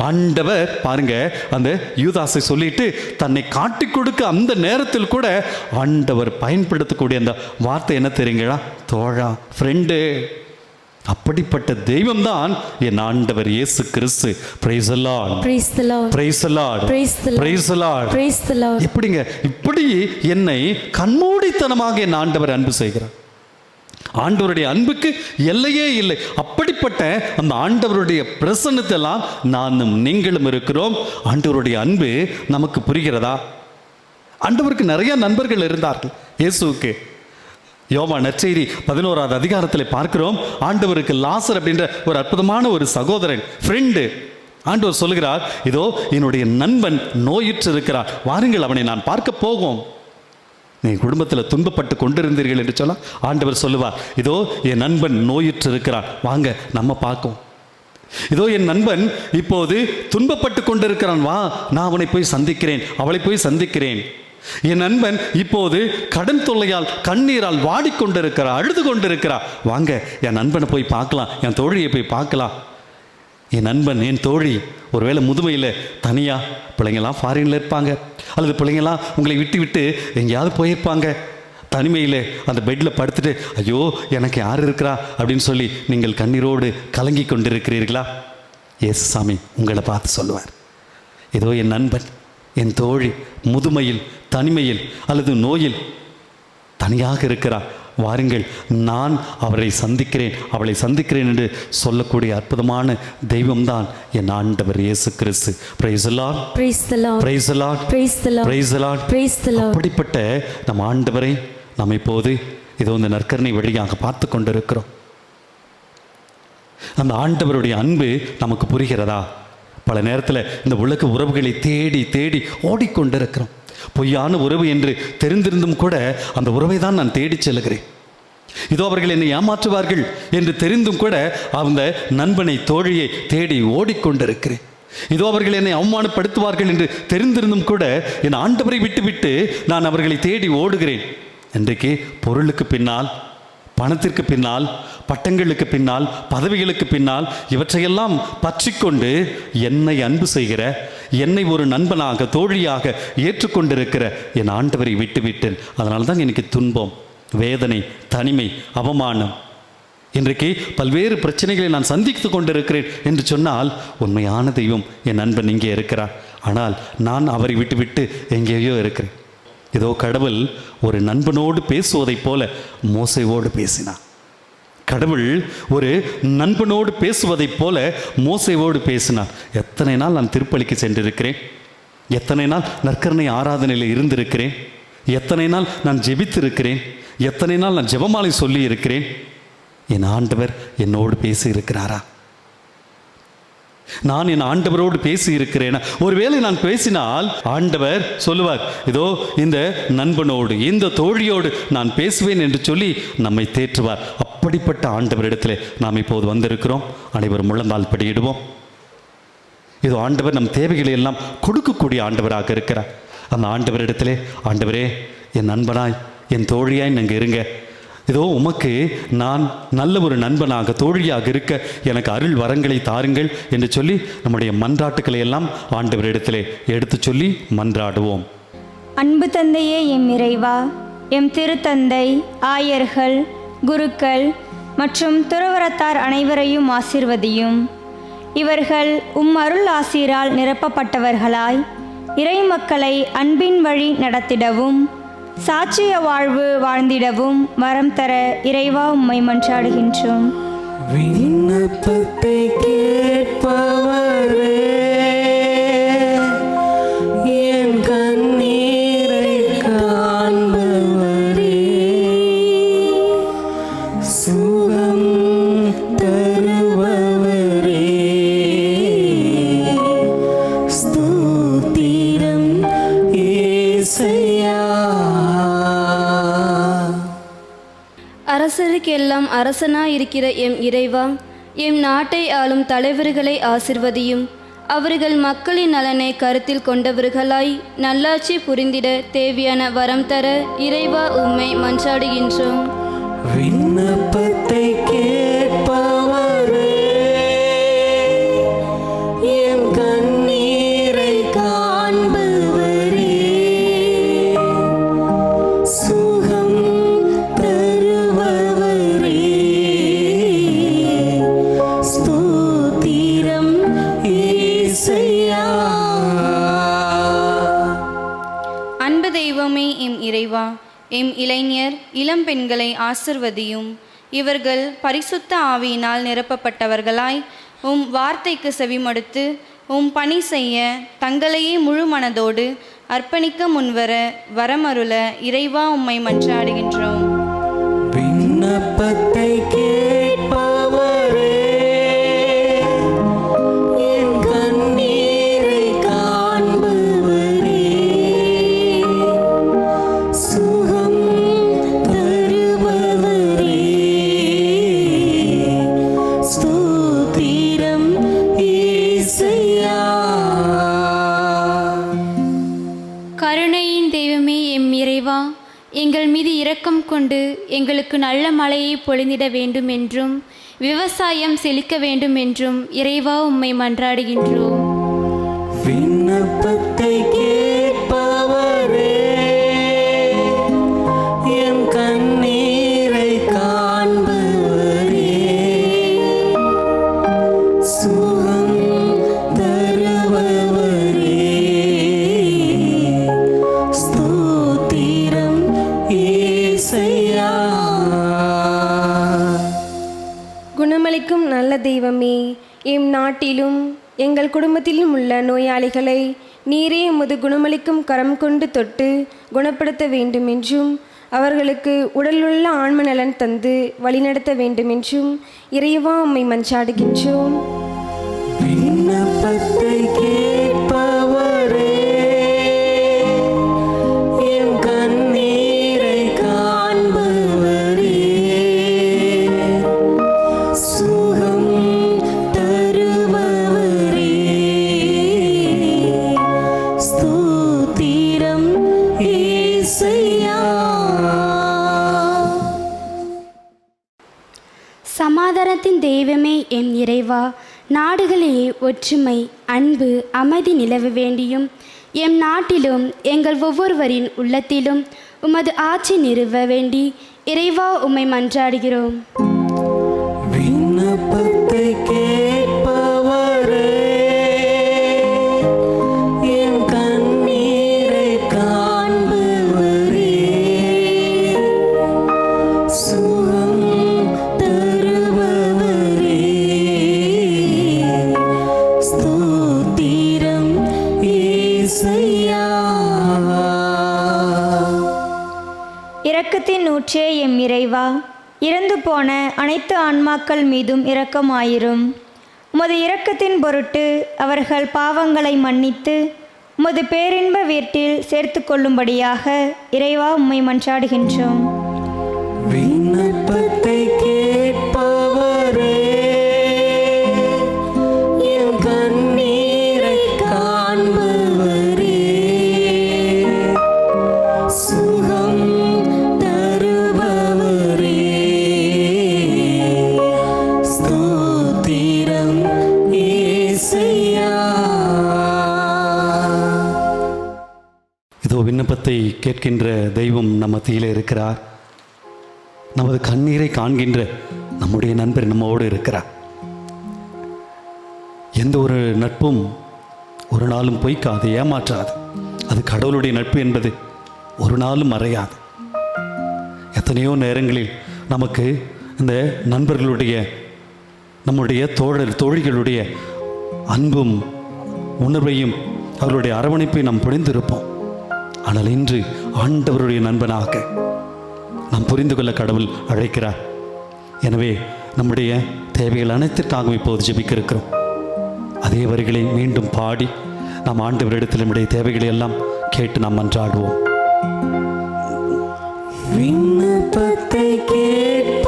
ஆண்டவர் பாருங்க, அந்த யூதாசை சொல்லிட்டு தன்னை காட்டிக் கொடுக்க அந்த நேரத்தில் கூட ஆண்டவர் பயன்படுத்தக்கூடிய அந்த வார்த்தை என்ன தெரியுங்களா? தோழா, ஃப்ரெண்டு. அப்படிப்பட்ட தெய்வம் தான் என் ஆண்டவர் இயேசு கிறிஸ்து. Praise the Lord, Praise the Lord. Praise the Lord, Praise the Lord. Praise the Lord. Praise the Lord. எப்படிங்க இப்படி என்னை கண்மூடித்தனமாக என் ஆண்டவர் அன்பு செய்கிறார். ஆண்டவருடைய அன்புக்கு எல்லையே இல்லை. அப்படிப்பட்ட அந்த ஆண்டவருடைய பிரசன்னத்தெல்லாம் நானும் நீங்களும் இருக்கிறோம். ஆண்டவருடைய அன்பு நமக்கு புரிகிறதா? ஆண்டவருக்கு நிறைய நண்பர்கள் இருந்தார்கள் இயேசுவுக்கு. யோவான் நற்செய்தி 11வது அதிகாரத்தில் பார்க்கிறோம், ஆண்டவருக்கு லாசர் அப்படின்ற ஒரு அற்புதமான ஒரு சகோதரன், ஃப்ரெண்டு. ஆண்டவர் சொல்லுகிறார், இதோ என்னுடைய நண்பன் நோயுற்று இருக்கிறார், வாருங்கள் அவனை நான் பார்க்க போவோம். நீ குடும்பத்தில் துன்பப்பட்டு கொண்டிருந்தீர்கள் என்று சொல்ல ஆண்டவர் சொல்லுவார், இதோ என் நண்பன் நோயுற்று இருக்கிறான், வாங்க நம்ம பார்ப்போம். இதோ என் நண்பன் இப்போது துன்பப்பட்டு கொண்டிருக்கிறான், வா நான் அவனை போய் சந்திக்கிறேன், அவளை போய் சந்திக்கிறேன். என் நண்பன் இப்போது கடன் தொல்லையால் கண்ணீரால் வாடிக்கொண்டிருக்கிறார், அழுது கொண்டிருக்கிறார், வாங்க என் நண்பனை போய் பார்க்கலாம், என் தோழியை போய் பார்க்கலாம். என் நண்பன் என் தோழி ஒருவேளை முதுமையில் தனியாக, பிள்ளைங்கள்லாம் ஃபாரினில் இருப்பாங்க, அல்லது பிள்ளைங்கள்லாம் உங்களை விட்டு விட்டு எங்கேயாவது போயிருப்பாங்க, தனிமையில் அந்த பெட்டில் படுத்துட்டு ஐயோ எனக்கு யார் இருக்கிறா அப்படின்னு சொல்லி நீங்கள் கண்ணீரோடு கலங்கி கொண்டிருக்கிறீர்களா? ஏசு சாமி உங்களை பார்த்து சொல்லுவார், இதோ என் நண்பன் என் தோழி முதுமையில் தனிமையில் அல்லது நோயில் தனியாக இருக்கிறார், வாருங்கள் நான் அவரை சந்திக்கிறேன், அவளை சந்திக்கிறேன் என்று சொல்லக்கூடிய அற்புதமான தெய்வம்தான் என் ஆண்டவர் இயேசு கிறிஸ்து. Praise the Lord, Praise the Lord. Praise the Lord, Praise the Lord. Praise the Lord. Praise the Lord. அப்படிப்பட்ட நம் ஆண்டவரை நாம் இப்போது இதோ இந்த நற்கருணை வழியாக பார்த்து கொண்டிருக்கிறோம். அந்த ஆண்டவருடைய அன்பு நமக்கு புரிகிறதா? பல நேரத்தில் இந்த உலக உறவுகளை தேடி தேடி ஓடிக்கொண்டிருக்கிறோம். பொய்யான உறவு என்று தெரிந்திருந்தும் கூட அந்த உறவை தான் நான் தேடி செல்கிறேன். இதோ அவர்கள் என்னை ஏமாற்றுவார்கள் என்று தெரிந்தும் கூட அந்த நண்பனை தோழியை தேடி ஓடிக்கொண்டிருக்கிறேன். இதோ அவர்கள் என்னை அவமானப்படுத்துவார்கள் என்று தெரிந்திருந்தும் கூட என் ஆண்டவரை விட்டுவிட்டு நான் அவர்களை தேடி ஓடுகிறேன். இன்றைக்கு பொருளுக்கு பின்னால், பணத்திற்கு பின்னால், பட்டங்களுக்கு பின்னால், பதவிகளுக்கு பின்னால் இவற்றையெல்லாம் பற்றிக்கொண்டு என்னை அன்பு செய்கிற, என்னை ஒரு நண்பனாக தோழியாக ஏற்றுக்கொண்டிருக்கிற என் ஆண்டவரை விட்டுவிட்டேன். அதனால தான் எனக்கு துன்பம், வேதனை, தனிமை, அவமானம். இன்றைக்கு பல்வேறு பிரச்சனைகளை நான் சந்தித்து கொண்டிருக்கிறேன் என்று சொன்னால் உண்மையான தெய்வம் என் நண்பன் இங்கே இருக்கிறார். ஆனால் நான் அவரை விட்டுவிட்டு எங்கேயோ இருக்கிறேன். இதோ கடவுள் ஒரு நண்பனோடு பேசுவதைப் போல மோசேயோடு பேசினார். கடவுள் ஒரு நண்பனோடு பேசுவதைப் போல மோசேயோடு பேசினார். எத்தனை நாள் நான் திருப்பலிக்கு சென்றிருக்கிறேன், எத்தனை நாள் நற்கருணை ஆராதனையில் இருந்திருக்கிறேன், எத்தனை நாள் நான் ஜெபித்திருக்கிறேன், எத்தனை நாள் நான் ஜெபமாலை சொல்லி இருக்கிறேன். என் ஆண்டவர் என்னோடு பேசி இருக்கிறாரா? நான் என் ஆண்டவரோடு பேசி இருக்கிறேனா? ஒருவேளை நான் பேசினால் ஆண்டவர் சொல்லுவார், இதோ இந்த நண்பனோடு இந்த தோழியோடு நான் பேசுவேன் என்று சொல்லி நம்மை தேற்றுவார். அப்படிப்பட்ட ஆண்டவரிடத்தில் நாம் இப்போது வந்திருக்கிறோம். அனைவரும் முழந்தால் படியிடுவோம். இதோ ஆண்டவர் நம் தேவைகளை எல்லாம் கொடுக்கக்கூடிய ஆண்டவராக இருக்கிறார். அந்த ஆண்டவரிடத்திலே, ஆண்டவரே என் நண்பனாய் என் தோழியாய் நீங்கள் இருங்க, இதோ உமக்கு நான் நல்ல ஒரு நண்பனாக தோழியாக இருக்க எனக்கு அருள் வரங்களை தாருங்கள் என்று சொல்லி நம்முடைய மன்றாட்டுக்களை எல்லாம் ஆண்டவரிடத்திலே எடுத்து சொல்லி மன்றாடுவோம். அன்பு தந்தையே எம் இறைவா, எம் திருத்தந்தை, ஆயர்கள், குருக்கள் மற்றும் துறவரத்தார் அனைவரையும் ஆசீர்வதியும். இவர்கள் அருள் ஆசீரால் நிரப்பப்பட்டவர்களாய் இறை மக்களை அன்பின் வழி நடத்திடவும் சாட்சிய வாழ்வு வாழ்ந்திடவும் வரம் தர இறைவா உம்மை மன்றாடுகின்றோம். விண்ணப்பத்தை கேட்பவரே, என் கண்ணீரை காண்பவரே, சுகம் தருபவரே, அரசருக்கெல்லாம் அரசனாயிருக்கிற எம் இறைவா, எம் நாட்டை ஆளும் தலைவர்களை ஆசிர்வதியும். அவர்கள் மக்களின் நலனை கருத்தில் கொண்டவர்களாய் நல்லாட்சி புரிந்திட தேவையான வரம் தர இறைவா உம்மை மன்றாடுகின்றோம். விண்ணப்பத்தை கேட்பவரே, என் கண்ணீரை காண்பவரே, சுகம் தருபவரே, ஸ்தோத்திரம் இயேசையா. அன்பு தெய்வமே எம் இறைவா, எம் இளைஞர் இளம் பெண்களை ஆசிர்வதியும். இவர்கள் பரிசுத்த ஆவியினால் நிரப்பப்பட்டவர்களாய் உம் வார்த்தைக்கு செவிமடுத்து உம் பணி செய்ய தங்களையே முழு மனதோடு அர்ப்பணிக்க முன்வர வரமருள இறைவா உம்மை மன்றாடுகின்றோம். விண்ணப்பத்தை கேட்பவரே, என் கண்ணீரை காண்பவரே, சுகம் தருபவரே, ஸ்தோத்திரம் இயேசையா. கருணையின் தெய்வமே எம் இறைவா, எங்கள் மீது இரக்கம் கொண்டு எங்களுக்கு நல்ல மழையை பொழிந்திட வேண்டும் என்றும் விவசாயம் செழிக்க வேண்டும் என்றும் இறைவா உம்மை மன்றாடுகின்றோம். விண்ணப்பத்தை கேட்பவரே, என் கண்ணீரை காண்பவரே, சுகம் தருபவரே, ஸ்தோத்திரம் இயேசையா. குணமளிக்கும் நல்ல தெய்வமே, எம் நாட்டிலும் எங்கள் குடும்பத்திலும் உள்ள நோயாளிகளை நீரே உமது குணமளிக்கும் கரம் கொண்டு தொட்டு குணப்படுத்த வேண்டுமென்றும் அவர்களுக்கு உடலுள்ள ஆன்ம நலன் தந்து வழிநடத்த வேண்டுமென்றும் இறைவா உம்மை மன்றாடுகின்றோம். விண்ணப்பத்தை கேட்பவரே, என் கண்ணீரை காண்பவரே, சுகம் தருபவரே, ஸ்தோத்திரம் இயேசையா. சமாதானத்தின் தெய்வமே எம் இறைவா, நாடுகளிலே ஒற்றுமை, அன்பு, அமைதி நிலவ வேண்டியும் எம் நாட்டிலும் எங்கள் ஒவ்வொருவரின் உள்ளத்திலும் உமது ஆட்சி நிறுவ வேண்டி இறைவா உம்மை மன்றாடுகிறோம். விண்ணப்பத்தை கேட்பவரே, என் கண்ணீரை காண்பவரே, சுகம் தருபவரே, ஸ்தோத்திரம் இயேசையா. இரக்கத்தின் ஊற்றே எம் இறைவா, இறந்து போன அனைத்து ஆன்மாக்கள் மீதும் இரக்கமாயிரும். உமது இரக்கத்தின் பொருட்டு அவர்கள் பாவங்களை மன்னித்து உமது பேரின்ப வீட்டில் சேர்த்து கொள்ளும்படியாக இறைவா உம்மை மன்றாடுகின்றோம். விண்ணப்பத்தை கேட்பவரே, என் கண்ணீரை காண்பவரே, சுகம் தருபவரே, ஸ்தோத்திரம் இயேசையா. இதோ விண்ணப்பத்தை கேட்கின்ற தெய்வம் நம் மத்தியிலே இருக்கிறார். நமது கண்ணீரை காண்கின்ற நம்முடைய நண்பர் நம்மோடு இருக்கிறார். எந்த ஒரு நட்பும் ஒரு நாளும் பொய்க்காது, ஏமாற்றாது. அது கடவுளுடைய நட்பு என்பது ஒரு நாளும் மறையாது. எத்தனையோ நேரங்களில் நமக்கு இந்த நண்பர்களுடைய, நம்முடைய தோழிகளுடைய அன்பும் உணர்வையும் அவர்களுடைய அரவணைப்பை நாம் புரிந்திருப்போம். ஆனால் இன்று ஆண்டவருடைய நண்பனாக நாம் புரிந்து கொள்ள கடவுள் அழைக்கிறார். எனவே நம்முடைய தேவைகள் அனைத்திற்காகவும் இப்போது ஜெபிக்க இருக்கிறோம். அதே வரிகளை மீண்டும் பாடி நாம் ஆண்டவரிடத்தில் நம்முடைய தேவைகளை எல்லாம் கேட்டு நாம் மன்றாடுவோம். விண்ணப்பத்தை கேட்ப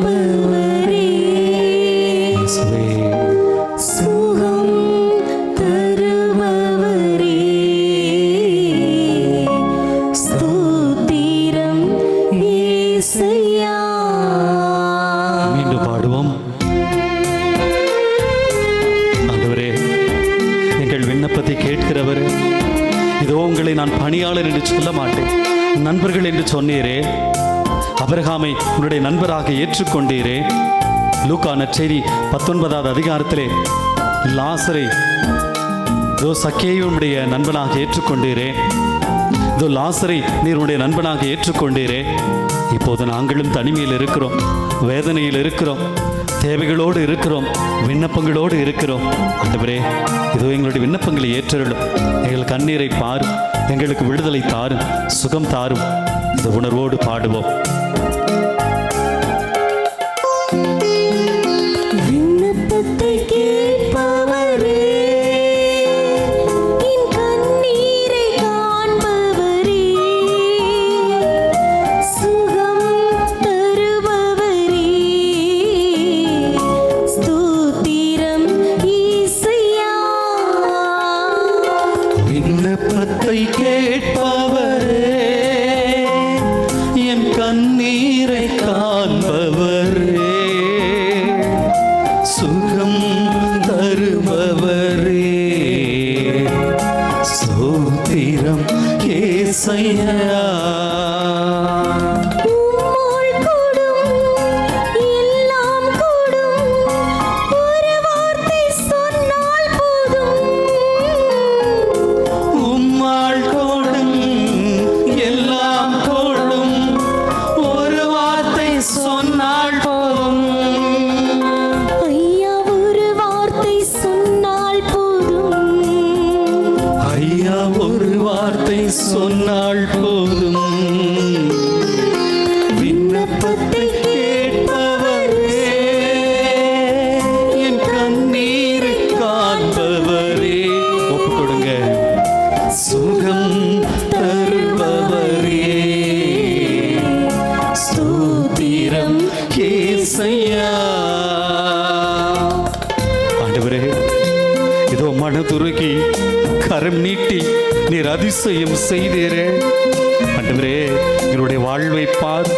காண்பவரே சுகம் தருபவரே ஸ்தோத்திரம் இயேசையா. மீண்டும் பாடுவோம். ஆண்டவரே, எங்கள் விண்ணப்பத்தை கேட்கிறவர், இதோ உங்களை நான் பணியாளர் என்று சொல்ல மாட்டேன், நண்பர்கள் என்று சொன்னீரே. ஆபிரகாமை உன்னுடைய நண்பராக ஏற்றுக்கொண்டீரே. லூக்கா நற்செய்தி 19வது அதிகாரத்திலே லாசரை இதோ சக்கேயுடைய நண்பனாக ஏற்றுக்கொண்டீரே. இதோ லாசரை நீர் உன்னுடைய நண்பனாக ஏற்றுக்கொண்டீரே. இப்போது நாங்களும் தனிமையில் இருக்கிறோம், வேதனையில் இருக்கிறோம், தேவைகளோடு இருக்கிறோம், விண்ணப்பங்களோடு இருக்கிறோம். ஆண்டவரே, இதோ எங்களுடைய விண்ணப்பங்களை ஏற்றருளும். எங்கள் கண்ணீரை பாரும், எங்களுக்கு விடுதலை தாரும், சுகம் தாரும். இந்த உணர்வோடு பாடுவோம். விண்ணப்பத்தை கேட்பவரே, என் கண்ணீரை காண்பவரே, சுகம் தருபவரே, ஸ்தோத்திரம் இயேசையா. விண்ணப்பத்தை கேட்பவரே, என் கண்ணீரை காண்பவரே, சுகம் தருபவரே, ஸ்தோத்திரம் இயேசையா. உம்மால் கூடும், எல்லாம் கூடும், ஒரு வார்த்தை சொன்னால் போதும். உம்மாள் கூடும், எல்லாம் கூடும், ஒரு வார்த்தை சொன்னால் போதும். ஐயா, ஒரு வார்த்தை சொன்னால் போதும். ஐயா, ஒரு வார்த்தை சொன்னால் போதும். விண்ணப்பத்தை கேட்பவரே, என் கண்ணீரை காண்பவரே, ஒப்பு கொடுங்க. சுகம் தருபவரே, ஸ்தோத்திரம் இயேசையா. ஆண்டவரே, இதோ மனதுருகி கரம் நீட்டி நீர் அதிசயம் செய்தீரே. ஆண்டவரே, எங்களுடைய வாழ்வை பார்.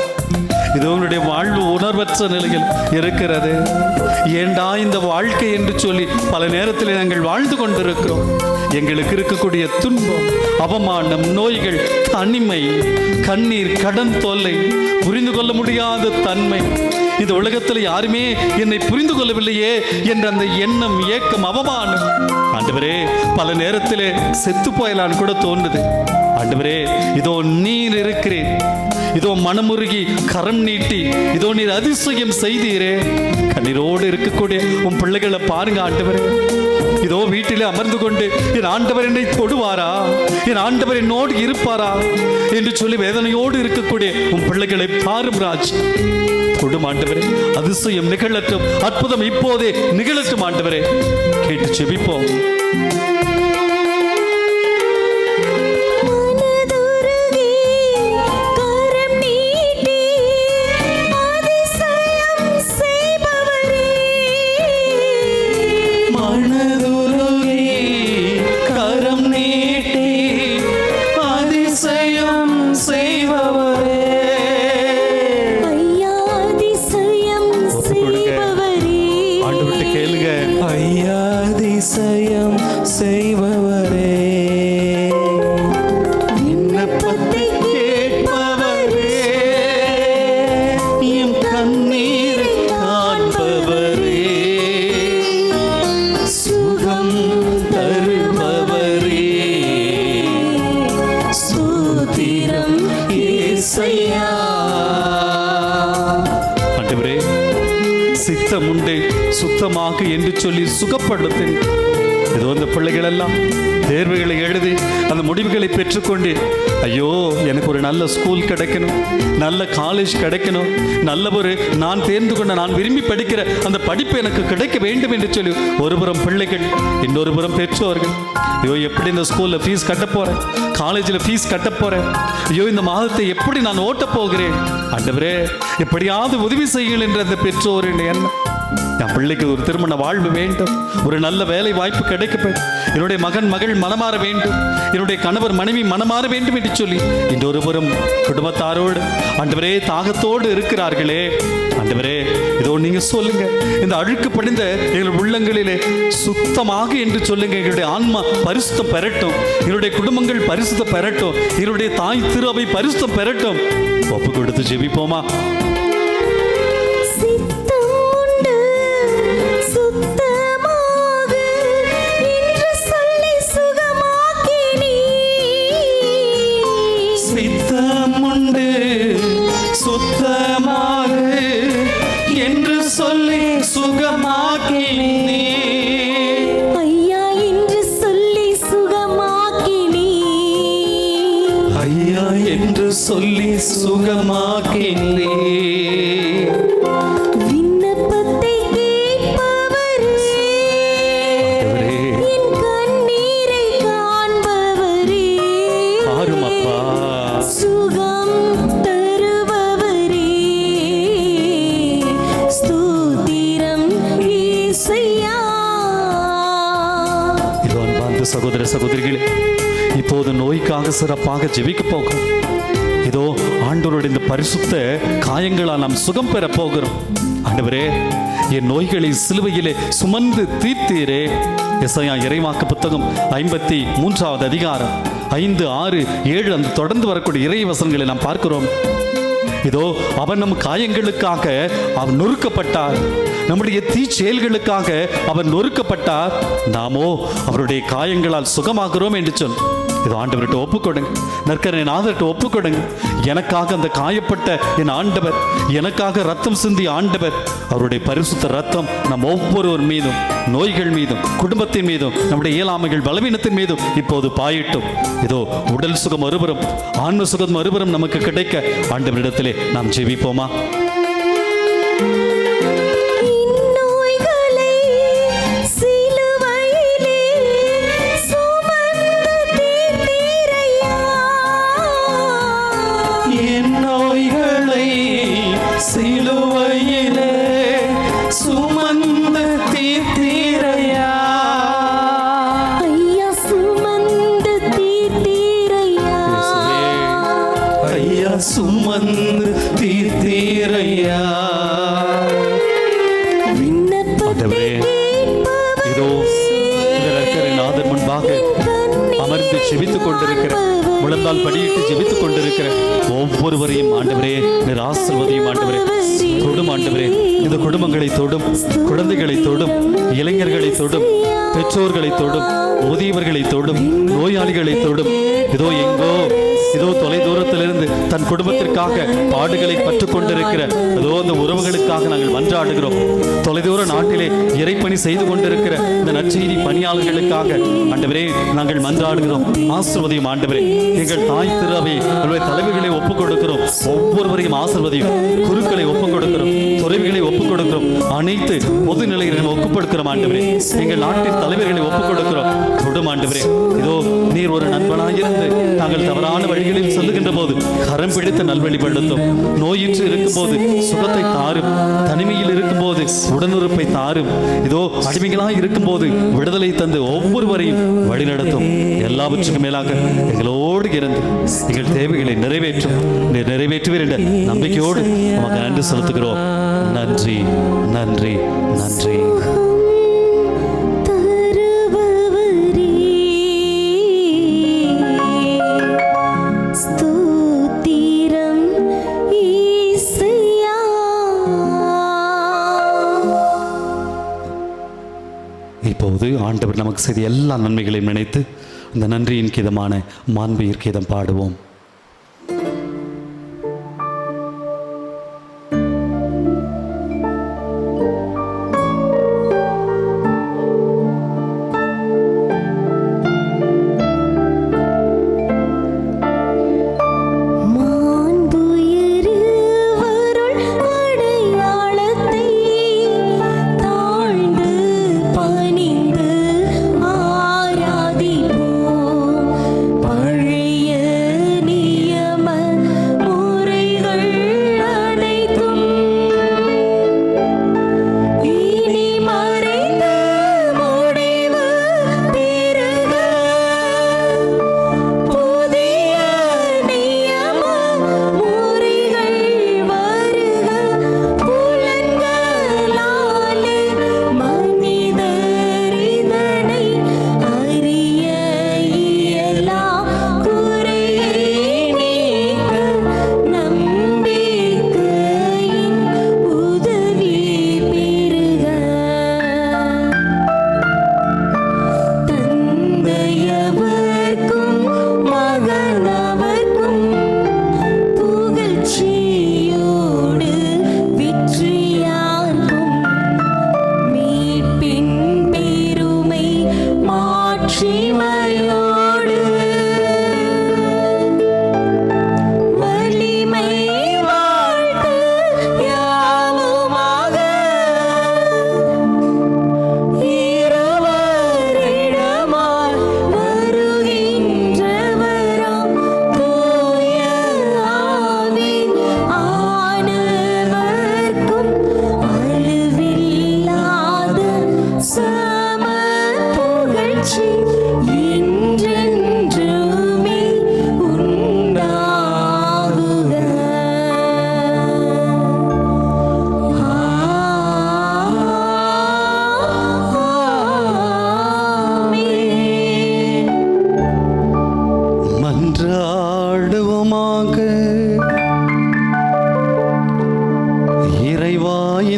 இதோ உங்களுடைய வாழ்வு உணர்வற்ற நிலையில் இருக்கிறது. ஏண்டா இந்த வாழ்க்கை என்று சொல்லி பல நேரத்தில் நாங்கள் வாழ்ந்து கொண்டிருக்கிறோம். எங்களுக்கு இருக்கக்கூடிய துன்பம், அவமானம், நோய்கள், தனிமை, கண்ணீர், கடன் தொல்லை, புரிந்து கொள்ள முடியாத தன்மை, இந்த உலகத்தில் யாருமே என்னை புரிந்து கொள்ளவில்லையே என்ற அந்த எண்ணம், ஏக்கம், அவமானம். ஆண்டவரே, பல நேரத்திலே செத்து போயலான்னு கூட தோன்றுது. ஆண்டவரே, இதோ நீர் இருக்கிறேன். இதோ மனமுருகி கரம் நீட்டி இதோ நீர் அதிசயம் செய்தீரே. கண்ணீரோடு இருக்கக்கூடிய உன் பிள்ளைகளை பாருங்க ஆண்டவரே. இதோ வீட்டிலே அமர்ந்து கொண்டு என் ஆண்டவர் என்னை தொடுவாரா, என் ஆண்டவர் என்னோடு இருப்பாரா என்று சொல்லி வேதனையோடு இருக்கக்கூடிய உன் பிள்ளைகளை பாரும் ராஜ். தொடும் ஆண்டவரே, அதிசயம் நிகழட்டும், அற்புதம் இப்போதே நிகழட்டும் ஆண்டவரே. கேட்டு செபிப்போம். அதிசயம் செய்பவரே, விண்ணப்பத்தை கேட்பவரே, என் கண்ணீரை காண்பவரே, சுகம் தருபவரே, ஸ்தோத்திரம் இயேசையா. ஆண்டவரே, சித்தமுண்டை சுத்தமாக என்று சொல்லி சுகப்படுத்து. இது இந்த பிள்ளைகள் எல்லாம் தேர்வுகளை எழுதி அந்த முடிவுகளை பெற்றுக்கொண்டு, ஐயோ எனக்கு ஒரு நல்ல ஸ்கூல் கிடைக்கணும், நல்ல காலேஜ் கிடைக்கணும், நல்ல ஒரு நான் தேர்ந்து கொண்ட நான் விரும்பி படிக்கிற அந்த படிப்பு எனக்கு கிடைக்க வேண்டும் என்று சொல்லி ஒருபுறம் பிள்ளைகள், இன்னொரு புறம் பெற்றோர்கள். ஐயோ எப்படி இந்த ஸ்கூலில் ஃபீஸ் கட்ட போகிறேன், காலேஜில் ஃபீஸ் கட்ட போகிறேன், ஐயோ இந்த மாதத்தை எப்படி நான் ஓட்டப் போகிறேன், ஆண்டவரே எப்படியாவது உதவி செய்யுங்கள் என்ற அந்த பெற்றோரின் எண்ணம். என் பிள்ளைக்கு ஒரு திருமண வாழ்வு வேண்டும், ஒரு நல்ல வேலை வாய்ப்பு கிடைக்க, என்னுடைய மகன் மகள் மனமாற வேண்டும், என்னுடைய கணவர் மனைவி மனமாற வேண்டும் என்று சொல்லி இன்னொரு புறம் குடும்பத்தாரோடு ஆண்டவரே தாகத்தோடு இருக்கிறார்களே. ஆண்டவரே இதோ நீங்க சொல்லுங்க, இந்த அழுக்கு படிந்த எங்கள் உள்ளங்களிலே சுத்தமாக என்று சொல்லுங்க. எங்களுடைய ஆன்மா பரிசுத்தம் பெறட்டும், எங்களுடைய குடும்பங்கள் பரிசுத்தம் பெறட்டும், எங்களுடைய தாய் திரு அவை பரிசுத்தம் பெறட்டும். ஒப்பு கொடுத்து ஜெபிப்போமா? சுத்தமாக என்று சொல்லி சுகமாக்கினே, ஐயா என்று சொல்லி சுகமாக்கினே, ஐயா என்று சொல்லி சுகமாக்கினே. விண்ணப்பத்தை கேட்பவரே, என் கண்ணீரை காண்பவரே, பாரும் அப்பா, சுகம் தருபவரே, ஸ்தோத்திரம் இயேசையா. இதோ அன்பார்ந்த சகோதர சகோதரிகளே, இப்போது நோய்க்காக சிறப்பாக ஜெபிக்க போகிறோம். இதோ ஆண்டவருடைய இந்த பரிசுத்த காயங்களால் நாம் சுகம் பெற போகிறோம். ஆண்டவரே என் நோய்களை சிலுவையிலே சுமந்து தீர்த்தீரே. எசாயா இறைவாக்கு புத்தகம் 53வது அதிகாரம் 5, 6, 7 அந்த தொடர்ந்து வரக்கூடிய இறை வசனங்களை நாம் பார்க்கிறோம். இதோ அவர் நம் காயங்களுக்காக அவர் நொறுக்கப்பட்டார், நம்முடைய தீ செயல்களுக்காக அவர் நொறுக்கப்பட்டார், நாமோ அவருடைய காயங்களால் சுகமாகிறோம் என்று சொல். இது ஆண்டவர்கிட்ட ஒப்புக்கொடுங்க, நற்கரை நாதர்கிட்ட ஒப்புக்கொடுங்க. எனக்காக அந்த காயப்பட்ட என் ஆண்டவர், எனக்காக ரத்தம் சிந்தி ஆண்டவர், அவருடைய பரிசுத்த ரத்தம் நம் ஒவ்வொருவர் மீதும், நோய்கள் மீதும், குடும்பத்தின் மீதும், நம்முடைய இயலாமைகள் பலவீனத்தின் மீதும் இப்போது பாயிட்டும். இதோ உடல் சுகம் ஒருபுறம், ஆன்ம சுகம் ஒருபுறம் நமக்கு கிடைக்க ஆண்டவரிடத்திலே நாம் ஜெபிப்போமா? சிலுவையிலே சுமந்து தீர்த்தீரையா, ஐயா சுமந்து தீர்த்தீரையா, ஐயா சுமந்து தீர்த்தீரையா. விண்ணப்பத்தை இதோ இந்த நற்கரை நாதர் முன்பாக அமர்ந்து ஜெபித்துக் கொண்டிருக்கிற, முழந்தால் படியிட்டு ஜெபித்துக் கொண்டிருக்கிற ஒவ்வொருவரையும் ஆண்டவரே நீர் ஆசீர்வதியும். ஆண்டவரே தொடும், ஆண்டவரே இந்த குடும்பங்களை தொடும், குழந்தைகளை தொடும், இளைஞர்களை தொடும், பெற்றோர்களை தொடும், முதியவர்களை தொடும், நோயாளிகளை தொடும். இதோ எங்கோ இதோ தொலை தூரத்திலிருந்து தன் குடும்பத்திற்காக பாடுகளை பற்றுக் கொண்டிருக்கிற ஏதோ அந்த உறவுகளுக்காக நாங்கள் மன்றாடுகிறோம். தொலைதூர நாட்டிலே இறைப்பணி செய்து கொண்டிருக்கிற இந்த நற்செய்தி பணியாளர்களுக்காக ஆண்டவரே நாங்கள் மன்றாடுகிறோம். ஆசீர்வதியும் ஆண்டவரே. எங்கள் தாய் திருவை தலைவர்களை ஒப்புக் கொடுக்கிறோம், ஒவ்வொருவரையும் ஆசீர்வதியும். குருக்களை ஒப்புக் கொடுக்கிறோம், துறவிகளை ஒப்புக் கொடுக்கிறோம், அனைத்து பொது நிலையிலும் ஒப்புக் கொடுக்கிறோம் ஆண்டவரே. எங்கள் நாட்டின் தலைவர்களை ஒப்புக் கொடுக்கிறோம், தொடும் ஆண்டவரே. இதோ நீர் ஒரு நண்பனாயிருந்து நாங்கள் தவறான வழிகளில் சொல்லுகின்ற போது கரம் பிடித்து நல்வழிப்படுத்தும். நோயின்றி இருக்கும் போது சுகத்தை தாரும், தனிமையில் இருக்கும் போது உடனுறுப்பை தாரும். இதோ அடிமைகளாக இருக்கும் போது விடுதலை தந்து ஒவ்வொருவரையும் வழிநடத்தும். எல்லாவற்றுக்கும் மேலாக எங்களோடு இருந்து எங்கள் தேவைகளை நிறைவேற்றும். நிறைவேற்றுவீர் என்ற நம்பிக்கையோடு நமக்கு நன்றி செலுத்துகிறோம். நன்றி, நன்றி, நன்றி. இப்போது ஆண்டவர் நமக்கு செய்த எல்லா நன்மைகளையும் நினைத்து இந்த நன்றியின் கீதமான மாண்புயிர் கீதம் பாடுவோம்.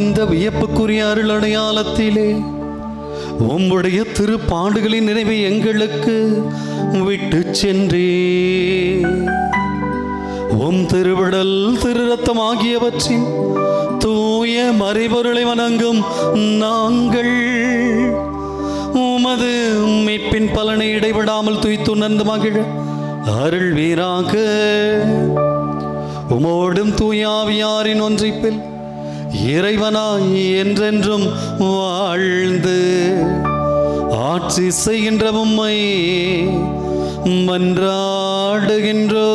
இந்த வியப்புக்குரிய அருள் அடையாளத்திலே உம்முடைய திருப்பாடுகளின் நினைவை எங்களுக்கு விட்டு சென்றே உம் திருவிடல் திரு ரத்தம் ஆகியவற்றின் தூய மறைபொருளை வணங்கும் நாங்கள் உமது மீட்பின் பலனை இடைவிடாமல் துய்த்துணர்ந்து மகிழ அருள் வீராக. உமோடும் தூயாவியாரின் ஒன்றிப்பில் இறைவனாய் என்றென்றும் வாழ்ந்து ஆட்சி செய்கின்ற உம்மை மன்றாடுகின்றோ.